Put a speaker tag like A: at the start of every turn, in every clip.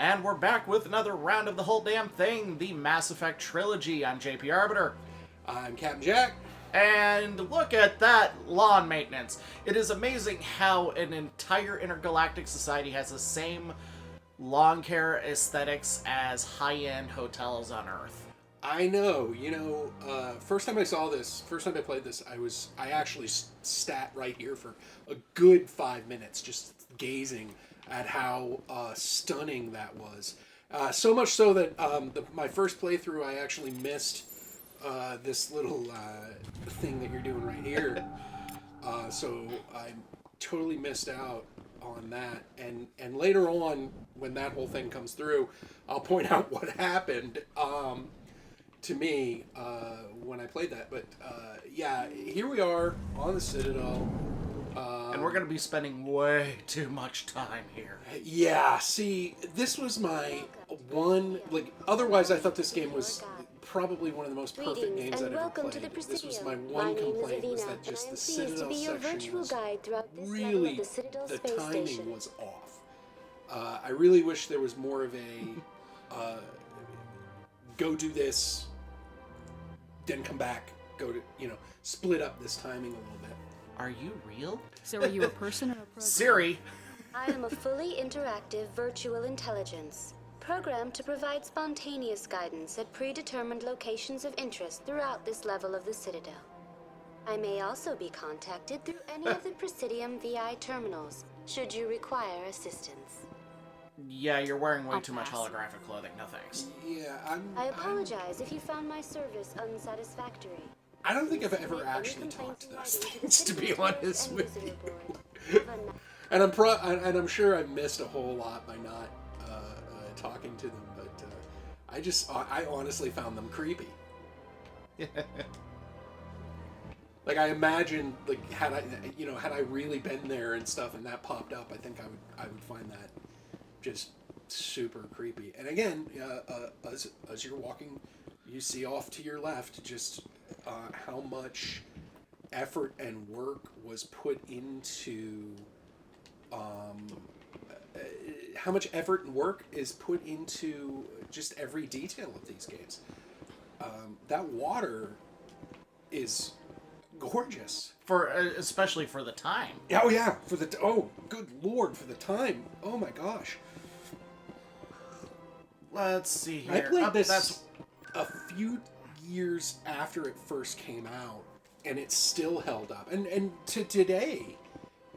A: And we're back with another round of the whole damn thing, the Mass Effect trilogy. I'm JP Arbiter.
B: I'm Captain Jack.
A: And look at that lawn maintenance. It is amazing how an entire intergalactic society has the same lawn care aesthetics as high-end hotels on Earth.
B: I know, first time I played this, I actually sat right here for a good 5 minutes just gazing at how stunning that was. So much so that my first playthrough, I actually missed this little thing that you're doing right here. So I totally missed out on that. And later on, when that whole thing comes through, I'll point out what happened to me when I played that. But yeah, here we are on the Citadel.
A: And we're going to be spending way too much time here.
B: Yeah, see, this was my one, otherwise I thought this game was probably one of the most perfect games I'd ever played. This was my one complaint, was that just the Citadel section was really, the timing was off. I really wish there was more of a, go do this, then come back, split up this timing a little bit.
A: Are you real?
C: So are you a person or a program?
A: Siri.
D: I am a fully interactive virtual intelligence, programmed to provide spontaneous guidance at predetermined locations of interest throughout this level of the Citadel. I may also be contacted through any of the Presidium VI terminals, should you require assistance.
A: Yeah, you're wearing way too much holographic clothing. No thanks.
B: Yeah,
D: I apologize if you found my service unsatisfactory.
B: I don't think I've ever actually talked to those things, to be honest with you. And I'm sure I've missed a whole lot by not talking to them, but I honestly found them creepy. I imagine, had I really been there and stuff, and that popped up, I think I would find that just super creepy. And again, as you're walking, you see off to your left just how much effort and work was put into how much effort and work is put into just every detail of these games. That water is gorgeous,
A: especially for the time.
B: Oh yeah, good lord, for the time. Oh my gosh.
A: Let's see here.
B: I played this a few years after it first came out, and it still held up. And to today,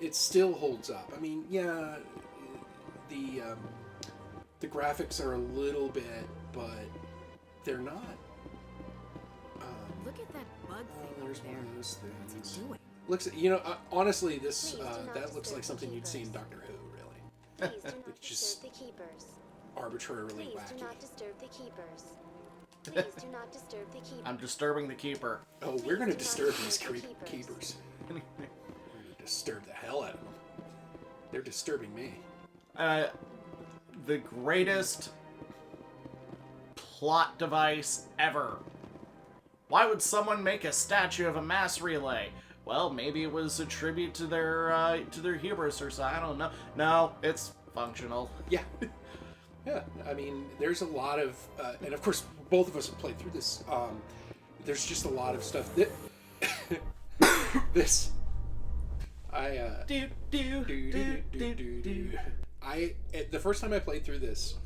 B: it still holds up. I mean, yeah, the graphics are a little bit, but they're not.
C: Look at that bug thing.
B: There's one of those things.
C: What's it doing?
B: Looks, honestly, this that looks like something you'd see in Doctor Who, really.
D: Please do not
B: It's just
D: disturb the keepers.
B: arbitrarily
D: Please
B: wacky.
D: do not disturb the keepers. Please do not disturb the keepers.
A: I'm disturbing the keeper.
B: Oh, we're gonna disturb these keepers. We're gonna disturb the hell out of them. They're disturbing me.
A: The greatest plot device ever. Why would someone make a statue of a mass relay? Well, maybe it was a tribute to their hubris or something. I don't know. No, it's functional.
B: Yeah. Yeah, I mean, there's a lot of, and of course, both of us have played through this. There's just a lot of stuff that the first time I played through this,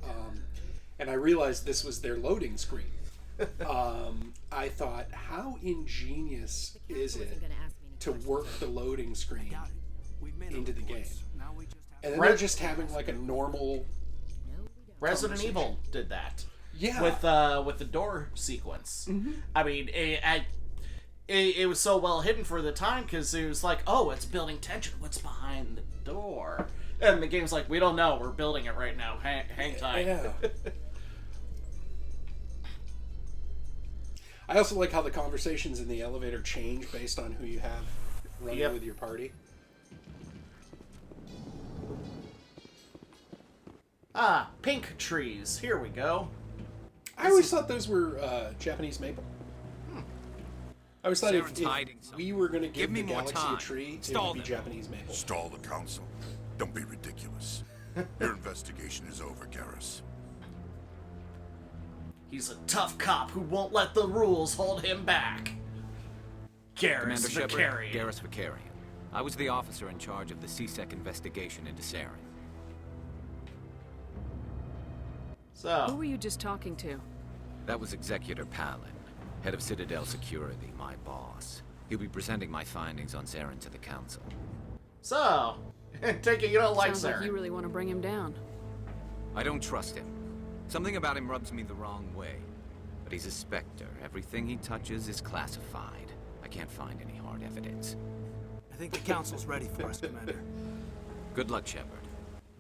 B: and I realized this was their loading screen. I thought, how ingenious is it to work the loading screen into the game? And then they're just having a normal.
A: Resident Evil did that.
B: Yeah.
A: With the door sequence. Mm-hmm. I mean, it was so well hidden for the time because it was like, oh, it's building tension. What's behind the door? And the game's like, we don't know. We're building it right now. Hang tight.
B: Yeah. I also like how the conversations in the elevator change based on who you have running with your party.
A: Ah, pink trees. Here we go.
B: I always thought those were Japanese maple. I always thought if we were going to give the galaxy a tree, it would be Japanese maple.
E: Stall the council. Don't be ridiculous. Your investigation is over, Garrus.
A: He's a tough cop who won't let the rules hold him back. Garrus
F: Commander Shepard,
A: Vicarian.
F: Garrus Vicarian. I was the officer in charge of the C-Sec investigation into Saren.
C: Who
A: So,
C: were you just talking to?
F: That was Executor Palin, head of Citadel Security, my boss. He'll be presenting my findings on Saren to the Council.
A: take it you don't like
C: Sounds like
A: Saren.
C: you really want to bring him down.
F: I don't trust him. Something about him rubs me the wrong way. But he's a Spectre. Everything he touches is classified. I can't find any hard evidence.
G: I think the council's ready for us, Commander.
F: Good luck, Shepard.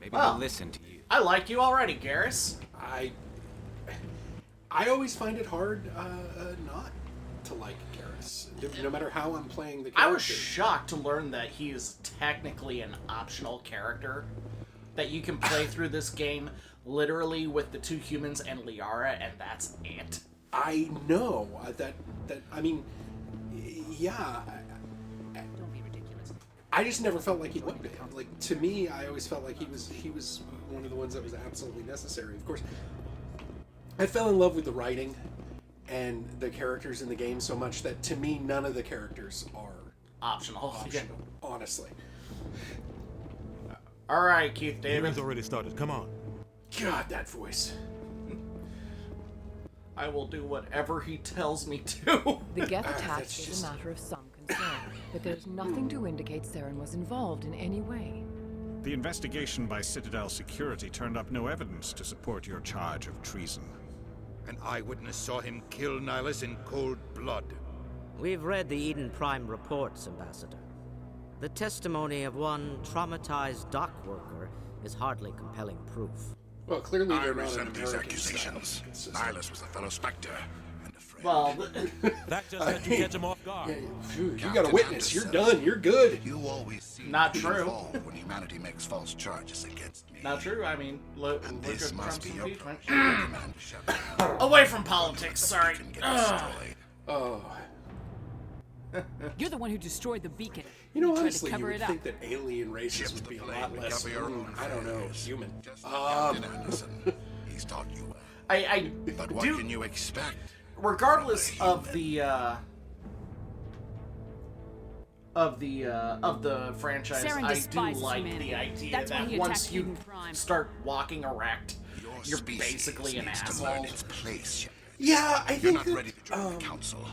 F: Maybe
A: Well,
F: they'll listen to you.
A: I like you already, Garrus.
B: I always find it hard not to like Garrus, no matter how I'm playing the character.
A: I was shocked to learn that he is technically an optional character. That you can play through this game literally with the 2 humans and Liara, and that's it.
B: I know that I mean, yeah.
C: Don't be ridiculous.
B: I just never felt like he would be. Like, to me, I always felt like he was one of the ones that was absolutely necessary. Of course, I fell in love with the writing and the characters in the game so much that to me, none of the characters are
A: Optional.
B: optional. Honestly.
A: All right, Keith David.
H: Hearing's already started. Come on.
B: God, that voice.
A: I will do whatever he tells me to.
I: The Geth attack
B: that's
I: is
B: just-
I: a matter of some concern, but there's nothing to indicate Saren was involved in any way.
J: The investigation by Citadel Security turned up no evidence to support your charge of treason.
E: An eyewitness saw him kill Nihilus in cold blood.
K: We've read the Eden Prime reports, Ambassador. The testimony of one traumatized dock worker is hardly compelling proof.
B: Well, clearly
E: I
B: they're not an
E: resent these
B: American
E: accusations.
B: style.
E: Nihilus was a fellow Spectre and a friend.
A: Well,
H: That just let you catch him off guard.
B: You got a
E: Captain
B: witness. You're
E: Anderson.
B: done. You're good.
E: You always seem
A: Not
E: to be
A: true.
E: involved when humanity makes false charges against me.
A: not true. I mean, look
E: And
A: at
E: this must
A: Trump's
E: be your
A: impeachment.
E: Commander Shepard.
A: Away from politics, sorry.
E: Can get
A: Ugh.
E: destroyed.
B: Oh.
C: You're the one who destroyed the beacon.
B: You know,
C: tried to
B: honestly, you
C: cover
B: would
C: it up.
B: think that alien races
E: Shift
B: would
E: the
B: be a
E: blame
B: lot
E: and
B: less,
E: cover your own
B: I don't know,
E: affairs.
B: human.
E: Just like Captain Anderson. He's taught you well.
A: I
E: But what
A: do.
E: can you expect?
A: Regardless of the franchise,
C: Saren
A: I do
C: despises
A: like
C: humanity.
A: the idea
C: That's why
A: that
C: he
A: once
C: attacked
A: you
C: Eden Prime.
A: start walking erect,
E: Your
A: you're
E: species
A: basically an
E: needs to learn
A: asshole.
E: its place, Shepard.
B: Yeah, I
E: You're
B: think
E: not
B: that,
E: ready to join the Council.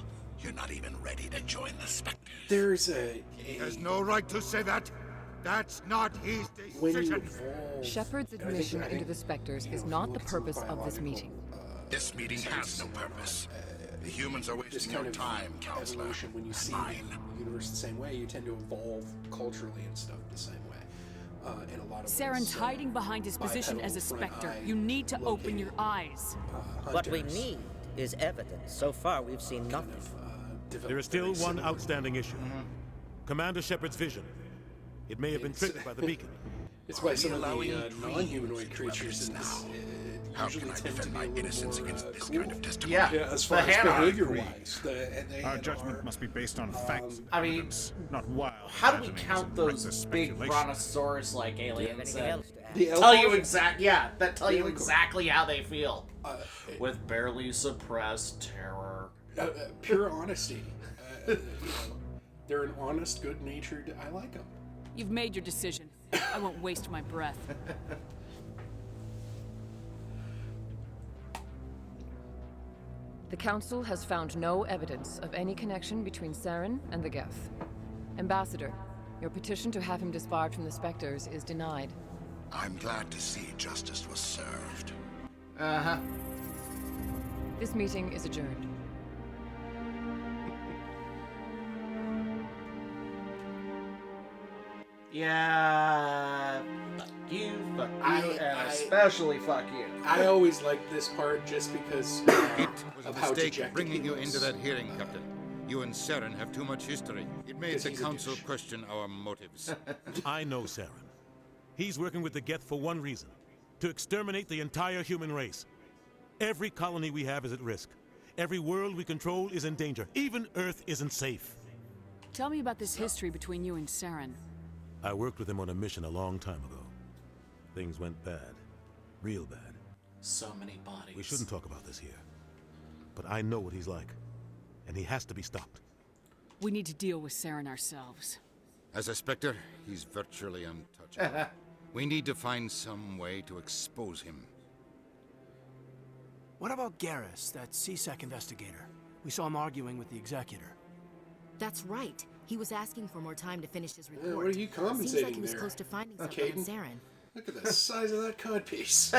E: You're not even ready to join the Spectres.
B: there's a
E: He has no right to say that. That's not his
B: when you
E: decision.
B: evolve.
I: Shepard's
B: and I think-
I: admission
B: I
I: into
B: think,
I: the Spectres
B: you know,
I: is
B: if you
I: not
B: look
I: the
B: at some
I: purpose of this
B: biological,
I: meeting.
E: This meeting has no purpose. The humans are
B: This
E: wasting
B: kind
E: your
B: of
E: time, Counselor.
B: evolution, when you
E: and
B: see
E: mine.
B: the universe the same way, you tend to evolve culturally and stuff the same way. In a lot of
C: Saren's
B: ways.
C: hiding behind his position as a
B: Bipedal front
C: Spectre.
B: eye
C: You need to open your
B: located,
C: eyes.
K: What we
B: hunters
K: need is evidence. So far, we've seen
B: kind
K: nothing.
B: of, develop
H: There is still
B: very
H: one
B: similar-
H: outstanding issue. Commander Shepard's vision. It may have been tricked by the beacon.
B: It's why
E: Are
B: some
E: we
B: of
E: allowing
B: the
E: dreams
B: non-humanoid
E: into
B: creatures in
E: evidence
B: this
E: How
B: usually
E: can I
B: tend to
E: defend
B: be a
E: my
B: little
E: innocence
B: more
E: against this
B: cool.
E: kind of testimony?
A: Yeah,
B: Yeah, as far
A: the
B: as
A: Hannah
B: behavior-wise, they
J: Our judgment must be based on facts and
A: I mean,
J: evidence, not wild
A: How do we
J: imaginings
A: count
J: and
A: those
J: reckless
A: big
J: speculation.
A: brontosaurus-like
K: Do you have
A: aliens
K: anything
A: that
K: else to add?
B: The
A: tell you
B: elk-
A: that tell you
B: elk-
A: exactly how they feel with
B: uh,
A: barely suppressed terror?
B: pure honesty. You know, they're an honest, good-natured. I like them.
C: You've made your decision. I won't waste my breath.
I: The Council has found no evidence of any connection between Saren and the Geth. Ambassador, your petition to have him disbarred from the Spectres is denied.
E: I'm glad to see justice was served.
A: Uh-huh.
I: This meeting is adjourned.
A: Yeah. Fuck you, and
B: I-
A: especially fuck you.
B: I always liked this part just because
E: It was a
B: of how
E: mistake
B: dejected
E: bringing
B: he
E: you
B: was.
E: into that hearing, Captain. You and Saren have too much history. It made
B: Because
E: the
B: he's a
E: Council
B: douche.
E: question our motives.
H: I know Saren. He's working with the Geth for one reason. To exterminate the entire human race. Every colony we have is at risk. Every world we control is in danger. Even Earth isn't safe.
C: Tell me about this history between you and Saren.
H: I worked with him on a mission a long time ago. Things went bad. Real bad.
A: So many bodies.
H: We shouldn't talk about this here. But I know what he's like. And he has to be stopped.
C: We need to deal with Saren ourselves.
E: As a Spectre, he's virtually untouchable. We need to find some way to expose him.
G: What about Garrus, that CSEC investigator? We saw him arguing with the Executor.
L: That's right. He was asking for more time to finish his report.
B: What are you compensating
L: Seems like he was
B: there?
L: close to finding something
B: Caden?
L: on Saren.
B: Look at the size of that codpiece.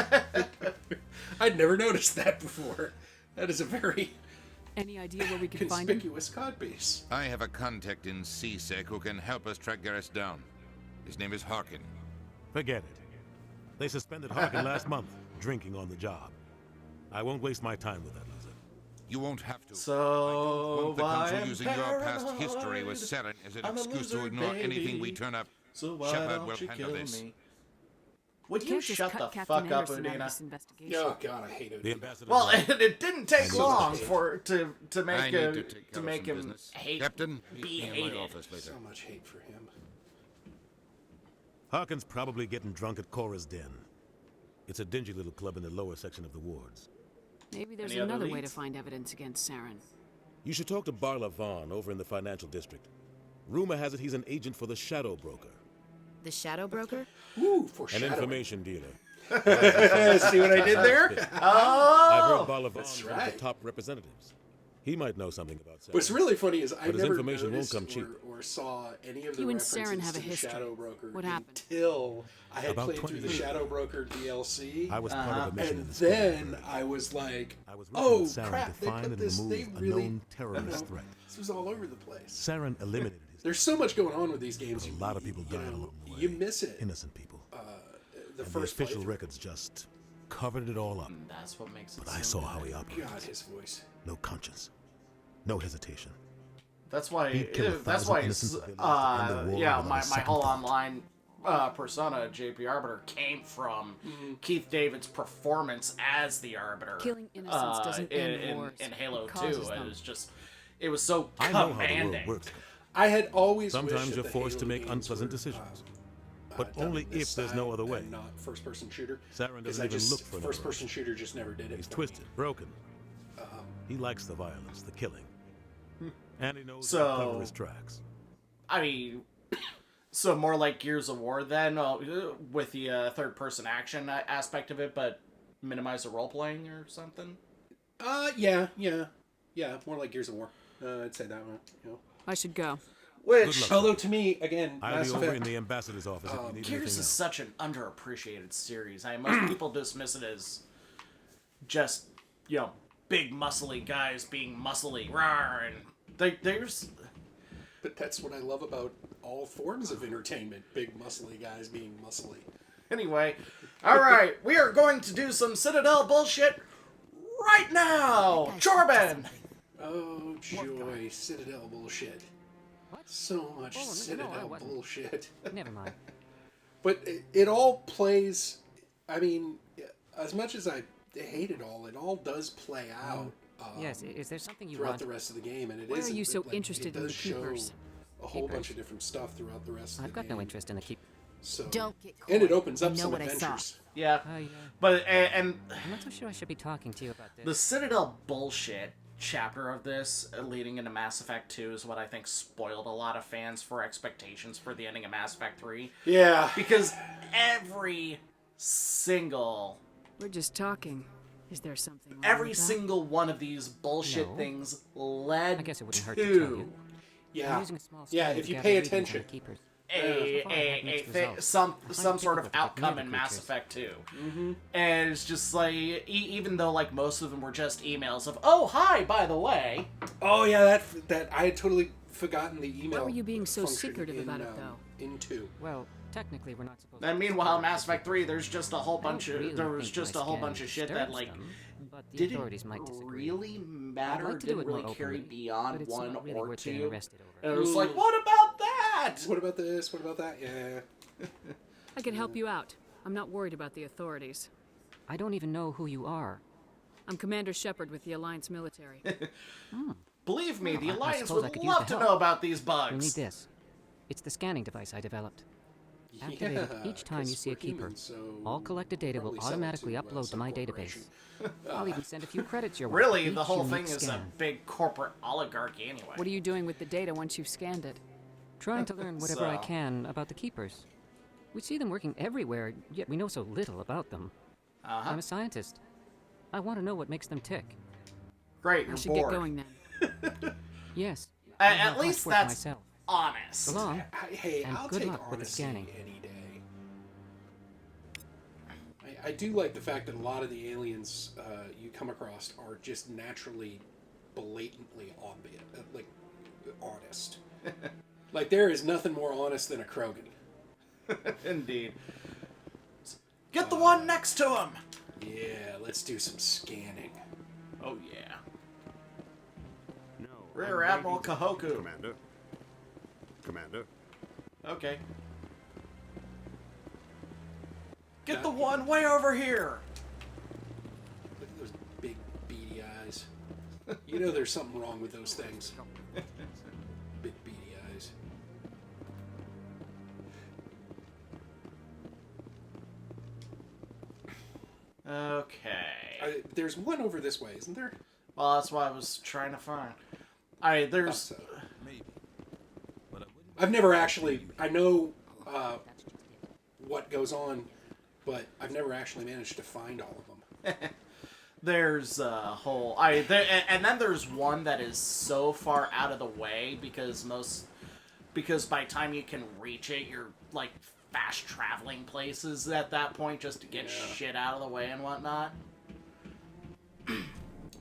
B: I'd never noticed that before. That is a very
C: Any idea where we can find him?
B: conspicuous codpiece.
E: I have a contact in CSEC who can help us track Garrus down. His name is Harkin.
H: Forget it. They suspended Harkin last month, drinking on the job. I won't waste my time with that loser.
E: You won't have to.
A: So
E: the
A: I
E: Council
A: am
E: using your past
A: paranoid.
E: history with Saren as an
A: I'm a
E: excuse to
A: loser,
E: ignore anything
A: baby.
E: we turn up.
A: So why
E: Shepard
A: don't
E: will
A: you
E: handle
A: kill
E: this.
A: me? Would you
C: Can't just
A: shut
C: cut
A: the
C: Captain
A: fuck up,
C: Anderson out of
A: Udina?
C: this investigation.
B: Oh god, I hate it.
H: The ambassador.
A: Well, it didn't take
B: So
A: long
B: much hate.
A: for to
E: I
A: make
E: need
A: him
E: to take care of
A: make
E: some
A: him
E: business.
A: hate
E: Captain,
A: be
E: meet me in
A: hated.
E: my office later.
B: So much hate for him.
H: Harkin's probably getting drunk at Cora's Den. It's a dingy little club in the lower section of the wards.
C: Maybe there's
A: Any other
C: another way to
A: leads?
C: find evidence against Saren.
H: You should talk to Barla Vaughn over in the financial district. Rumor has it he's an agent for the Shadow Broker,
L: The Shadow Broker?
B: Ooh,
H: an
B: foreshadowing.
H: information dealer.
B: See what I did there?
H: I've heard Barla Vaughn
B: that's
H: one of
B: right.
H: the top representatives. He might know something about Saren.
B: What's really funny is I
H: But his
B: never
H: information won't
B: noticed
H: come cheap.
B: or saw any of the
C: You and
B: references
C: Saren have a
B: to the
C: history.
B: Shadow Broker
C: What happened?
B: until I had
H: About
B: played
H: 20
B: through the
H: years
B: Shadow
H: ago.
B: Broker DLC.
H: I was part of a mission in
B: And
H: the Spectre
B: then
H: Brigade.
B: I was like,
H: I was working
B: oh
H: with Saren
B: crap,
H: to
B: they
H: find
B: put
H: and
B: this,
H: remove
B: they
H: a
B: really,
H: known terrorist threat.
B: This was all over the place.
H: Saren eliminated his.
B: There's so much going on with these games.
H: A lot of people
B: you
H: died
B: know,
H: along the way.
B: You miss it.
H: Innocent people.
B: The
H: And
B: first
H: the official
B: playthrough.
H: records just covered it all up.
A: That's what makes it.
H: But I
A: so
H: saw how
A: good.
H: he
B: God,
H: operates.
B: his voice.
H: No conscience. No hesitation.
A: That's why.
H: He'd kill a
A: That's
H: thousand
A: why.
H: innocent civilians to end the war
A: Yeah,
H: without a
A: my
H: second
A: whole
H: thought.
A: online persona, JP Arbiter, came from Keith David's performance as the Arbiter.
C: Killing innocents doesn't end
A: in
C: wars.
A: Halo
C: It
A: 2.
C: causes
A: It
C: them.
A: was just. It was so
H: I know how the
A: commanding.
H: world works.
B: I had always wished
H: Sometimes
B: that
H: you're
B: the
H: forced to
B: Halo
H: make
B: games
H: unpleasant
B: were,
H: decisions. But
B: done
H: only
B: this
H: if there's no
B: style
H: other way.
B: and not first-person shooter.
H: Saren
B: 'Cause
H: doesn't
B: I
H: even
B: just,
H: look for another
B: first-person shooter just never did it.
H: He's
B: for me.
H: twisted, broken. He likes the violence, the killing. And he knows
A: So-
H: how to cover his tracks.
A: I mean, so more like Gears of War then, with the third-person action aspect of it, but minimize the role-playing or something.
B: Yeah, more like Gears of War. I'd say that one. You know.
C: I should go.
A: Which,
B: Although to me, again,
H: I'll
B: Mass
H: be over
B: Effect.
H: in the ambassador's office if you need
A: Gears
H: anything
A: is
H: else.
A: such an underappreciated series. Most people dismiss it as just, big muscly guys being muscly, rawr, and there's...
B: But that's what I love about all forms of entertainment. Big muscly guys being muscly.
A: Anyway, alright, we are going to do some Citadel bullshit right now! Chorben!
B: Oh, joy. Citadel bullshit. So much Citadel bullshit.
M: Never mind.
B: But it all plays... I mean, as much as I hate it all does play out.
M: Yes, is there something you
B: throughout
M: want?
B: the rest of the game, and it
C: Why are
B: isn't,
C: you so
B: like,
C: interested
B: it
C: in the
B: does show
C: Keepers?
B: a whole bunch of different stuff throughout the rest of
M: I've
B: the
M: got
B: game.
M: no interest in the keep.
B: So,
L: Don't get
B: and it
L: coy.
B: opens up
L: You know
B: some
L: what I saw.
B: adventures.
A: Yeah,
M: Yeah.
A: but, and
M: I'm not so sure I should be talking to you about this.
A: the Citadel bullshit chapter of this leading into Mass Effect 2 is what I think spoiled a lot of fans for expectations for the ending of Mass Effect 3.
B: Yeah.
A: Because every single...
C: We're just talking. Is there something wrong
A: Every
C: with that?
A: single one of these bullshit
M: No.
A: things led
M: I guess it wouldn't hurt
A: to
M: to tell you. I'm
B: Yeah.
M: using a small
B: Yeah,
M: scale
B: if
M: to
B: you
M: gather
B: pay
M: readings on
B: attention.
M: the keepers.
A: a,
M: So far, I've had mixed results.
A: some
M: I
A: sort
M: find
A: of
M: it difficult to
A: outcome
M: pick
A: in
M: near
A: Mass
M: creatures.
A: Effect 2. And it's just like, even though like most of them were just emails of, oh, hi, by the way.
B: Oh yeah, that I had totally forgotten the email.
C: Why were you being so
B: function
C: secretive
B: in,
C: about it, though?
B: In 2.
M: Well, technically, we're not supposed.
A: And
M: to
A: meanwhile, in Mass Effect 3, there's just a whole bunch of,
M: really
A: there was
M: think
A: just
M: my
A: a whole
M: scan
A: bunch of shit that
M: disturbs
A: like,
M: them, but the
A: didn't
M: authorities might disagree.
A: really matter,
M: I'd like to do
A: didn't
M: it more
A: really carry
M: openly,
A: beyond
M: but it's
A: one
M: not really
A: or
M: worth getting
A: two.
M: arrested over.
A: And it was like, what about that?
B: What about this? What about that? Yeah.
C: I can help you out. I'm not worried about the authorities.
M: I don't even know who you are.
C: I'm Commander Shepard with the Alliance military.
A: Believe me, the
M: I
A: Alliance
M: suppose I
A: would
M: could use
A: love
M: the
A: to
M: help.
A: know about these
M: You need
A: bugs.
M: this. It's the scanning device I developed. Activated
B: Yeah,
M: each time you
B: 'cause
M: see a
B: we're
M: keeper.
B: humans, so
M: All collected data will
B: probably sell it
M: automatically
B: to,
M: upload to
B: some
M: my
B: corporation.
M: database. I'll even send a few credits your way.
A: Really, the
M: Each
A: whole
M: unique
A: thing is a
M: scan.
A: big corporate oligarchy anyway.
C: What are you doing with the data once you've scanned it?
M: Trying to learn whatever I
A: So-
M: can about the keepers. We see them working everywhere, yet we know so little about them.
A: Uh-huh.
M: I'm a scientist. I want to know what makes them tick.
A: Great,
C: I
A: you're
C: should
A: bored.
C: get going then.
M: Yes. I have
A: At
M: much
A: least
M: work
A: that's
M: myself.
A: honest.
M: So long.
B: Hey,
M: And
B: I'll
M: good
B: take
M: luck with the
B: honesty
M: scanning.
B: any day. I do like the fact that a lot of the aliens you come across are just naturally, blatantly obvious, honest. Like, there is nothing more honest than a Krogan.
A: Indeed. Get the one next to him!
B: Yeah, let's do some scanning.
A: Oh, yeah.
N: No.
A: Rear
N: I'm
A: Admiral
N: waiting.
A: Kahoku.
N: Commander. Commander.
A: Okay. Get the one way over here!
B: Look at those big, beady eyes. You know there's something wrong with those things. Big, beady eyes.
A: Okay.
B: There's one over this way, isn't there?
A: Well, that's what I was trying to find. Alright, there's...
B: So. I've never actually... I know what goes on, but I've never actually managed to find all of them.
A: There's a whole... and then there's one that is so far out of the way because by the time you can reach it, you're, like, fast traveling places at that point just to get shit out of the way and whatnot.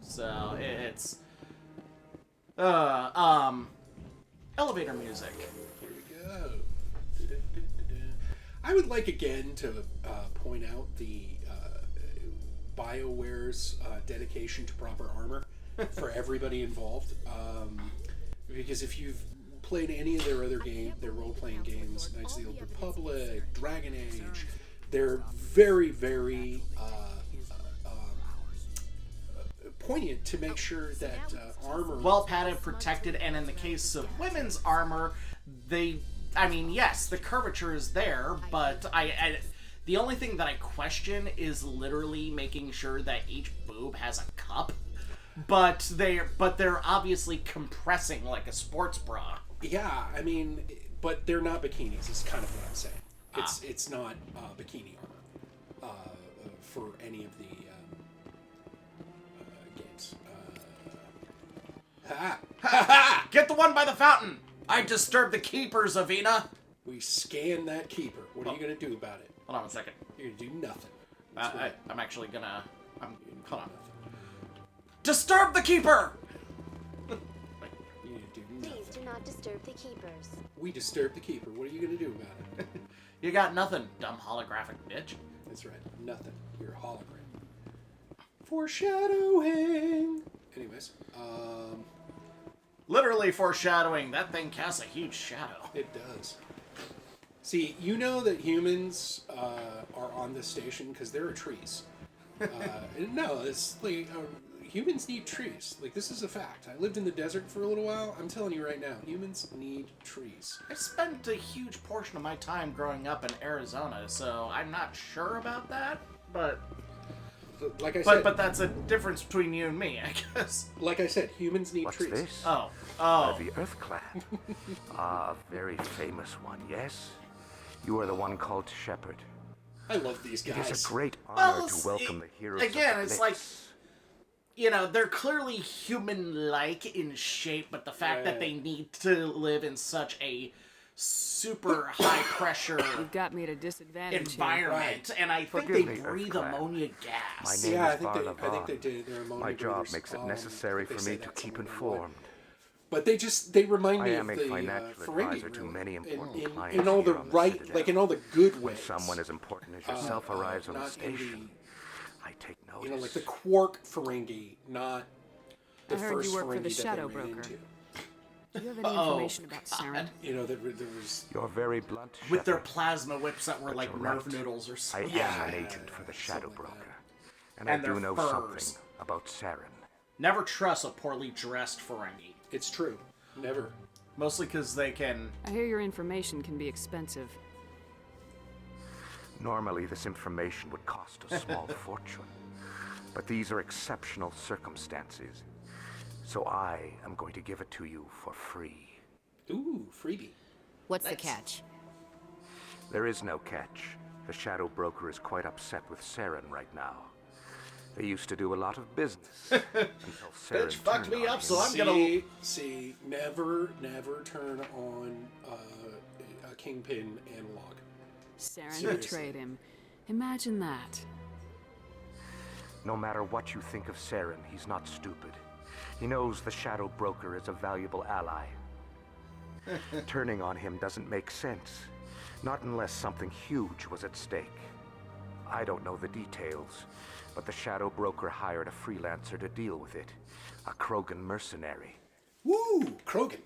A: So, it's... elevator music.
B: Here we go. I would like again to point out the BioWare's dedication to proper armor for everybody involved. Because if you've played any of their other their role-playing games, Knights of the Old Republic, Dragon Age, they're very, very poignant to make sure that armor...
A: Well padded, protected, and in the case of women's armor, I mean, yes, the curvature is there, but the only thing that I question is literally making sure that each boob has a cup. But they're obviously compressing like a sports bra.
B: Yeah, I mean, but they're not bikinis. Is kind of what I'm saying. It's not bikini armor for any of the games.
A: Ha ha! Get the one by the fountain. I disturbed the keepers, Avina.
B: We scanned that keeper. What are you gonna do about it?
A: Hold on a second.
B: You're gonna do nothing.
A: I'm actually gonna. Hold on. Disturb the keeper.
D: Please do not disturb the keepers.
B: We disturbed the keeper. What are you gonna do about it?
A: You got nothing, dumb holographic bitch.
B: That's right. Nothing. You're a hologram. Foreshadowing. Anyways,
A: literally foreshadowing. That thing casts a huge shadow.
B: It does. See, you know that humans are on this station because there are trees. No, it's like humans need trees. Like, this is a fact. I lived in the desert for a little while. I'm telling you right now, humans need trees.
A: I spent a huge portion of my time growing up in Arizona, so I'm not sure about that. But
B: like I said,
A: but that's a difference between you and me, I guess.
B: Like I said, humans need
O: What's
B: trees.
O: this?
A: Oh.
O: The Earth Clan. A very famous one, yes? You are the one called Shepard.
B: I love these guys.
O: It is a great honor
A: Well,
O: to welcome the heroes
A: again,
O: of
A: it's
O: Blitz.
A: like, you know, they're clearly human-like in shape, but the fact that they need to live in such a super high-pressure
C: You've got me at a disadvantage
A: environment, and I think
O: Forgive
A: they
O: me,
A: breathe
O: Earth Clan.
A: ammonia gas.
O: My name
B: Yeah,
O: is
B: I think they did. They're ammonia
O: My job
B: breathers.
O: makes it
B: I think
O: necessary
B: they
O: for
B: say
O: me to
B: that
O: keep
B: somewhere.
O: informed.
B: But they remind
O: I
B: me
O: am
B: of
O: a
B: the
O: financial
B: Ferengi,
O: advisor to
B: really.
O: many important
B: in
O: clients
B: all the
O: here on the
B: right,
O: Citadel.
B: like in all the good
O: When
B: ways.
O: someone as important as yourself arrives on the
B: not in
O: station, I take notice.
B: You know, like the Quark Ferengi, not the
C: I heard
B: first
C: you work for the
B: Ferengi that
C: Shadow
B: they ran
C: Broker.
B: into.
C: Do you have any information about Saren?
B: You know, there was...
O: You're very blunt,
A: With their
O: Shepard.
A: plasma whips that were
O: But
A: like
O: you're
A: Nerf
O: right.
A: noodles or
O: I
A: something.
O: am an agent for the Shadow Broker. And
A: And
O: I do
A: their
O: know
A: furs.
O: something about Saren.
A: Never trust a poorly dressed Ferengi.
B: It's true. Never.
A: Mostly because they can...
C: I hear your information can be expensive.
O: Normally, this information would cost a small fortune. But these are exceptional circumstances. So I am going to give it to you for free.
B: Ooh, freebie.
L: What's the catch?
O: There is no catch. The Shadow Broker is quite upset with Saren right now. They used to do a lot of business until Saren
A: Bitch fucked me up, so I'm
B: See, never turn on a Kingpin analog.
C: Saren
B: Seriously.
C: betrayed him. Imagine that.
O: No matter what you think of Saren, he's not stupid. He knows the Shadow Broker is a valuable ally. Turning on him doesn't make sense. Not unless something huge was at stake. I don't know the details, but the Shadow Broker hired a freelancer to deal with it. A Krogan mercenary.
B: Woo! Krogan.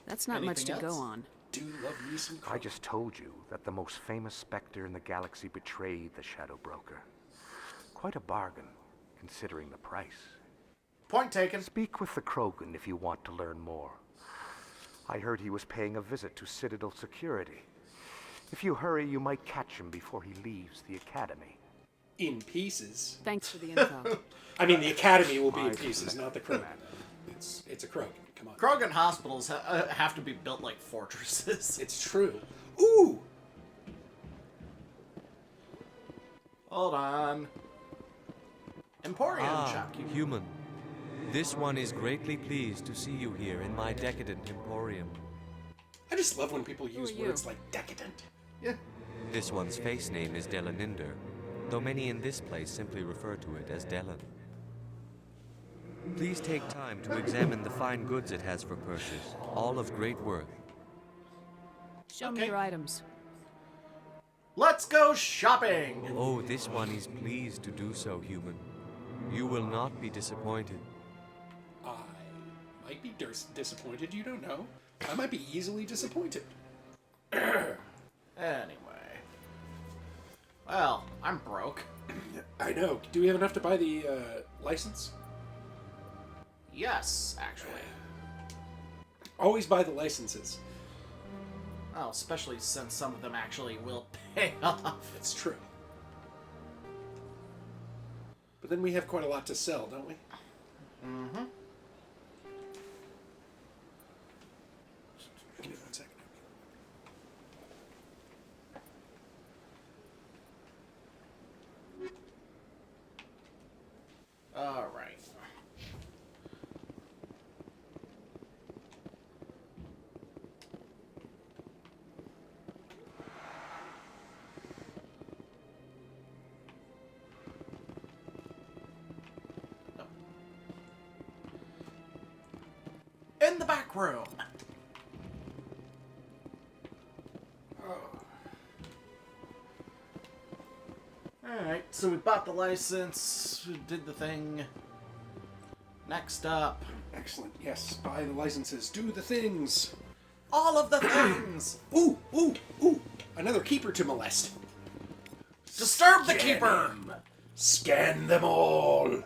C: That's not much to
A: Anything
C: go
A: else?
C: on.
B: Do love me some Krogan.
O: I just told you that the most famous Spectre in the galaxy betrayed the Shadow Broker. Quite a bargain, considering the price.
A: Point taken.
O: Speak with the Krogan if you want to learn more. I heard he was paying a visit to Citadel Security. If you hurry, you might catch him before he leaves the Academy.
B: In pieces.
C: Thanks for the info.
B: I mean, the Academy will be in pieces, not the Krogan. It's a Krogan. Come on.
A: Krogan hospitals have to be built like fortresses.
B: It's true. Ooh!
A: Hold on. Emporium shopkeeper.
P: Human. This one is greatly pleased to see you here in my decadent emporium.
B: I just love when people use
C: are you?
B: words like decadent.
A: Yeah.
P: This one's face name is Delaninder, though many in this place simply refer to it as Delan. Please take time to examine the fine goods it has for purchase, all of great worth.
C: Show me your items.
A: Let's go shopping!
P: Oh, this one is pleased to do so, human. You will not be disappointed.
B: I might be disappointed, you don't know. I might be easily disappointed.
A: Anyway. Well, I'm broke.
B: I know. Do we have enough to buy the license?
A: Yes, actually.
B: Always buy the licenses.
A: Oh, especially since some of them actually will pay off.
B: It's true. But then we have quite a lot to sell, don't we?
A: Mm-hmm.
B: Give me 1 second.
A: All right. In the back room. Alright, so we bought the license, we did the thing. Next up.
B: Excellent. Yes, buy the licenses. Do the things.
A: All of the things!
B: Ooh, ooh, ooh. Another keeper to molest.
A: Disturb the
B: Scan
A: keeper!
B: him. Scan them all.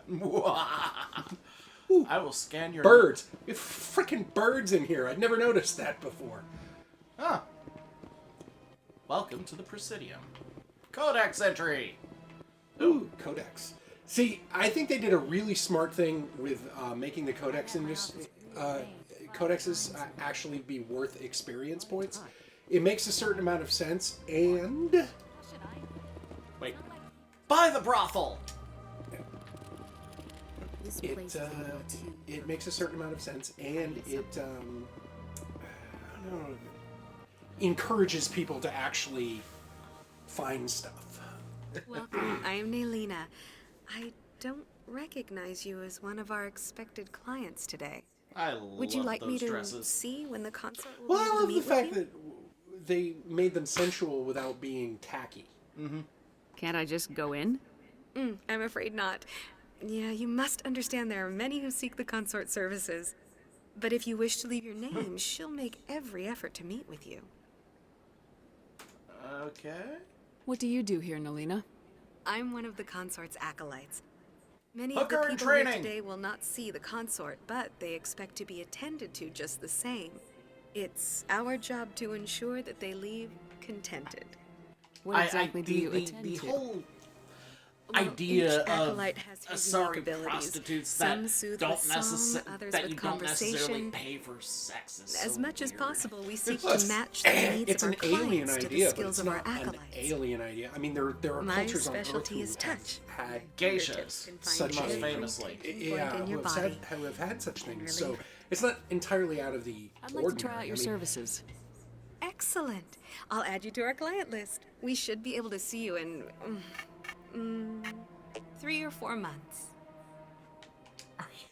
A: I will scan your...
B: Birds. We have freaking birds in here. I'd never noticed that before.
A: Huh. Welcome to the Presidium. Codex entry!
B: Ooh, codex. See, I think they did a really smart thing with making the codexes actually be worth experience points. It makes a certain amount of sense, and...
A: Wait. Buy the brothel!
B: It makes a certain amount of sense, and it, I don't know, encourages people to actually find stuff.
Q: Welcome. I am Nelina. I don't recognize you as one of our expected clients today.
A: I love
Q: Would you like me to
A: dresses.
Q: see when the consort will
B: Well,
Q: be
B: I
Q: able to
B: love the
Q: meet
B: fact
Q: with you?
B: that they made them sensual without being tacky.
A: Mm-hmm.
C: Can't I just go in?
Q: I'm afraid not. Yeah, you must understand there are many who seek the consort services. But if you wish to leave your name, she'll make every effort to meet with you.
A: Okay.
C: What do you do here, Nelina?
Q: I'm one of the consort's acolytes. Many
A: Hooker
Q: of
A: in
Q: the people here
A: training.
Q: today will not see the consort, but they expect to be attended to just the same. It's our job to ensure that they leave contented.
C: What exactly do you attend
A: the
C: to?
A: whole
Q: Well,
A: idea
Q: each acolyte has his
A: sorry
Q: unique abilities.
A: prostitutes
Q: Some
A: that
Q: soothe
A: don't
Q: with song, others
A: that
Q: with
A: you don't necessarily
Q: conversation.
A: pay for sex is
Q: As
A: so
Q: much as
A: weird.
Q: possible, we seek
B: Plus,
Q: to match the needs
B: it's
Q: of our
B: an alien
Q: clients to the
B: idea, but
Q: skills
B: it's
Q: of our
B: not an
Q: acolytes.
B: alien idea. I mean, there are
Q: My
B: cultures on Earth
Q: specialty
B: who
Q: is touch.
B: have had
A: Geishas,
B: such
A: most
B: a-
A: famously.
B: yeah,
Q: in your
B: who have,
Q: body.
B: who have had such things. So it's not entirely out of the
C: I'd like
B: ordinary.
C: to try out your
B: I mean,
C: services.
Q: Excellent. I'll add you to our client list. We should be able to see you in 3 or 4 months.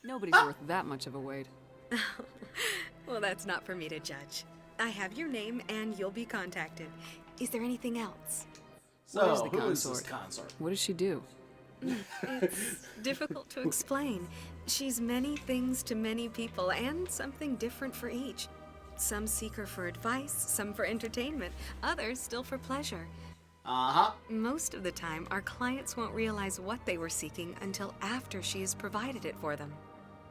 C: Nobody's worth that much of a wait.
Q: Well, that's not for me to judge. I have your name and you'll be contacted. Is there anything else?
A: So,
C: What is the
A: who is this
C: consort?
A: consort?
C: What does she do?
Q: It's difficult to explain. She's many things to many people and something different for each. Some seek her for advice, some for entertainment, others still for pleasure.
A: Uh-huh.
Q: Most of the time, our clients won't realize what they were seeking until after she has provided it for them.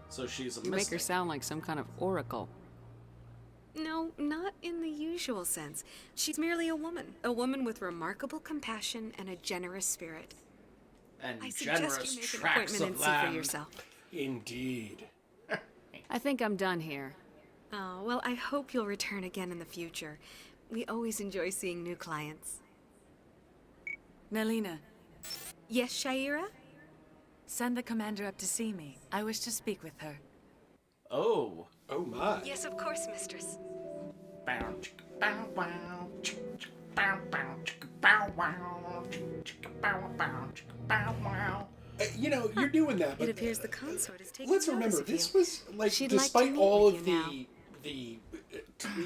A: So she's a
C: You make her
A: mystic.
C: sound like some kind of oracle.
Q: No, not in the usual sense. She's merely a woman with remarkable compassion and a generous spirit.
A: And
Q: I suggest
A: generous
Q: you make an
A: tracts
Q: appointment and
A: of
Q: see for
A: land.
Q: yourself.
B: Indeed.
C: I think I'm done here.
Q: Oh, well, I hope you'll return again in the future. We always enjoy seeing new clients.
R: Melina,
Q: Yes, Shaira?
R: send the commander up to see me. I wish to speak with her.
A: Oh.
B: Oh my.
Q: Yes, of course, mistress.
A: Bow, chicka, bow, wow, chicka, chicka, bow, bow, chicka, bow, wow, chicka, chicka, bow, bow, chicka, bow, wow.
B: You know, you're doing that,
Q: It
B: but
Q: appears the consort is taking
B: let's
Q: notice
B: remember
Q: of
B: this
Q: you.
B: was like,
Q: She'd like to
B: despite
Q: meet
B: all
Q: with
B: of
Q: you now.
B: the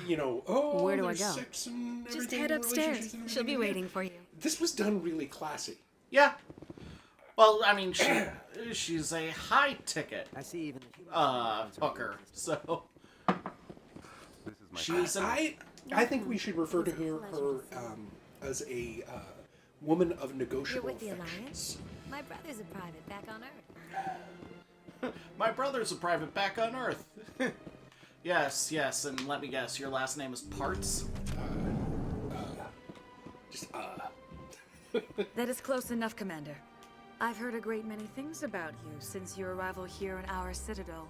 B: you know, oh,
C: Where do I
B: there's
C: go?
B: sex and
Q: Just
B: everything,
Q: head upstairs.
B: relationships and
Q: She'll be
B: everything.
Q: waiting for you.
B: This was done really classy.
A: Yeah. Well, I mean, she's a high ticket hooker, so she's an
B: I think we should refer to her as a woman of
D: You're
B: negotiable
D: with the
B: affections.
D: Alliance? My brother's a private back on Earth.
A: My brother's a private back on Earth. Yes, and let me guess, your last name is Parts?
R: That is close enough, Commander. I've heard a great many things about you since your arrival here in our citadel.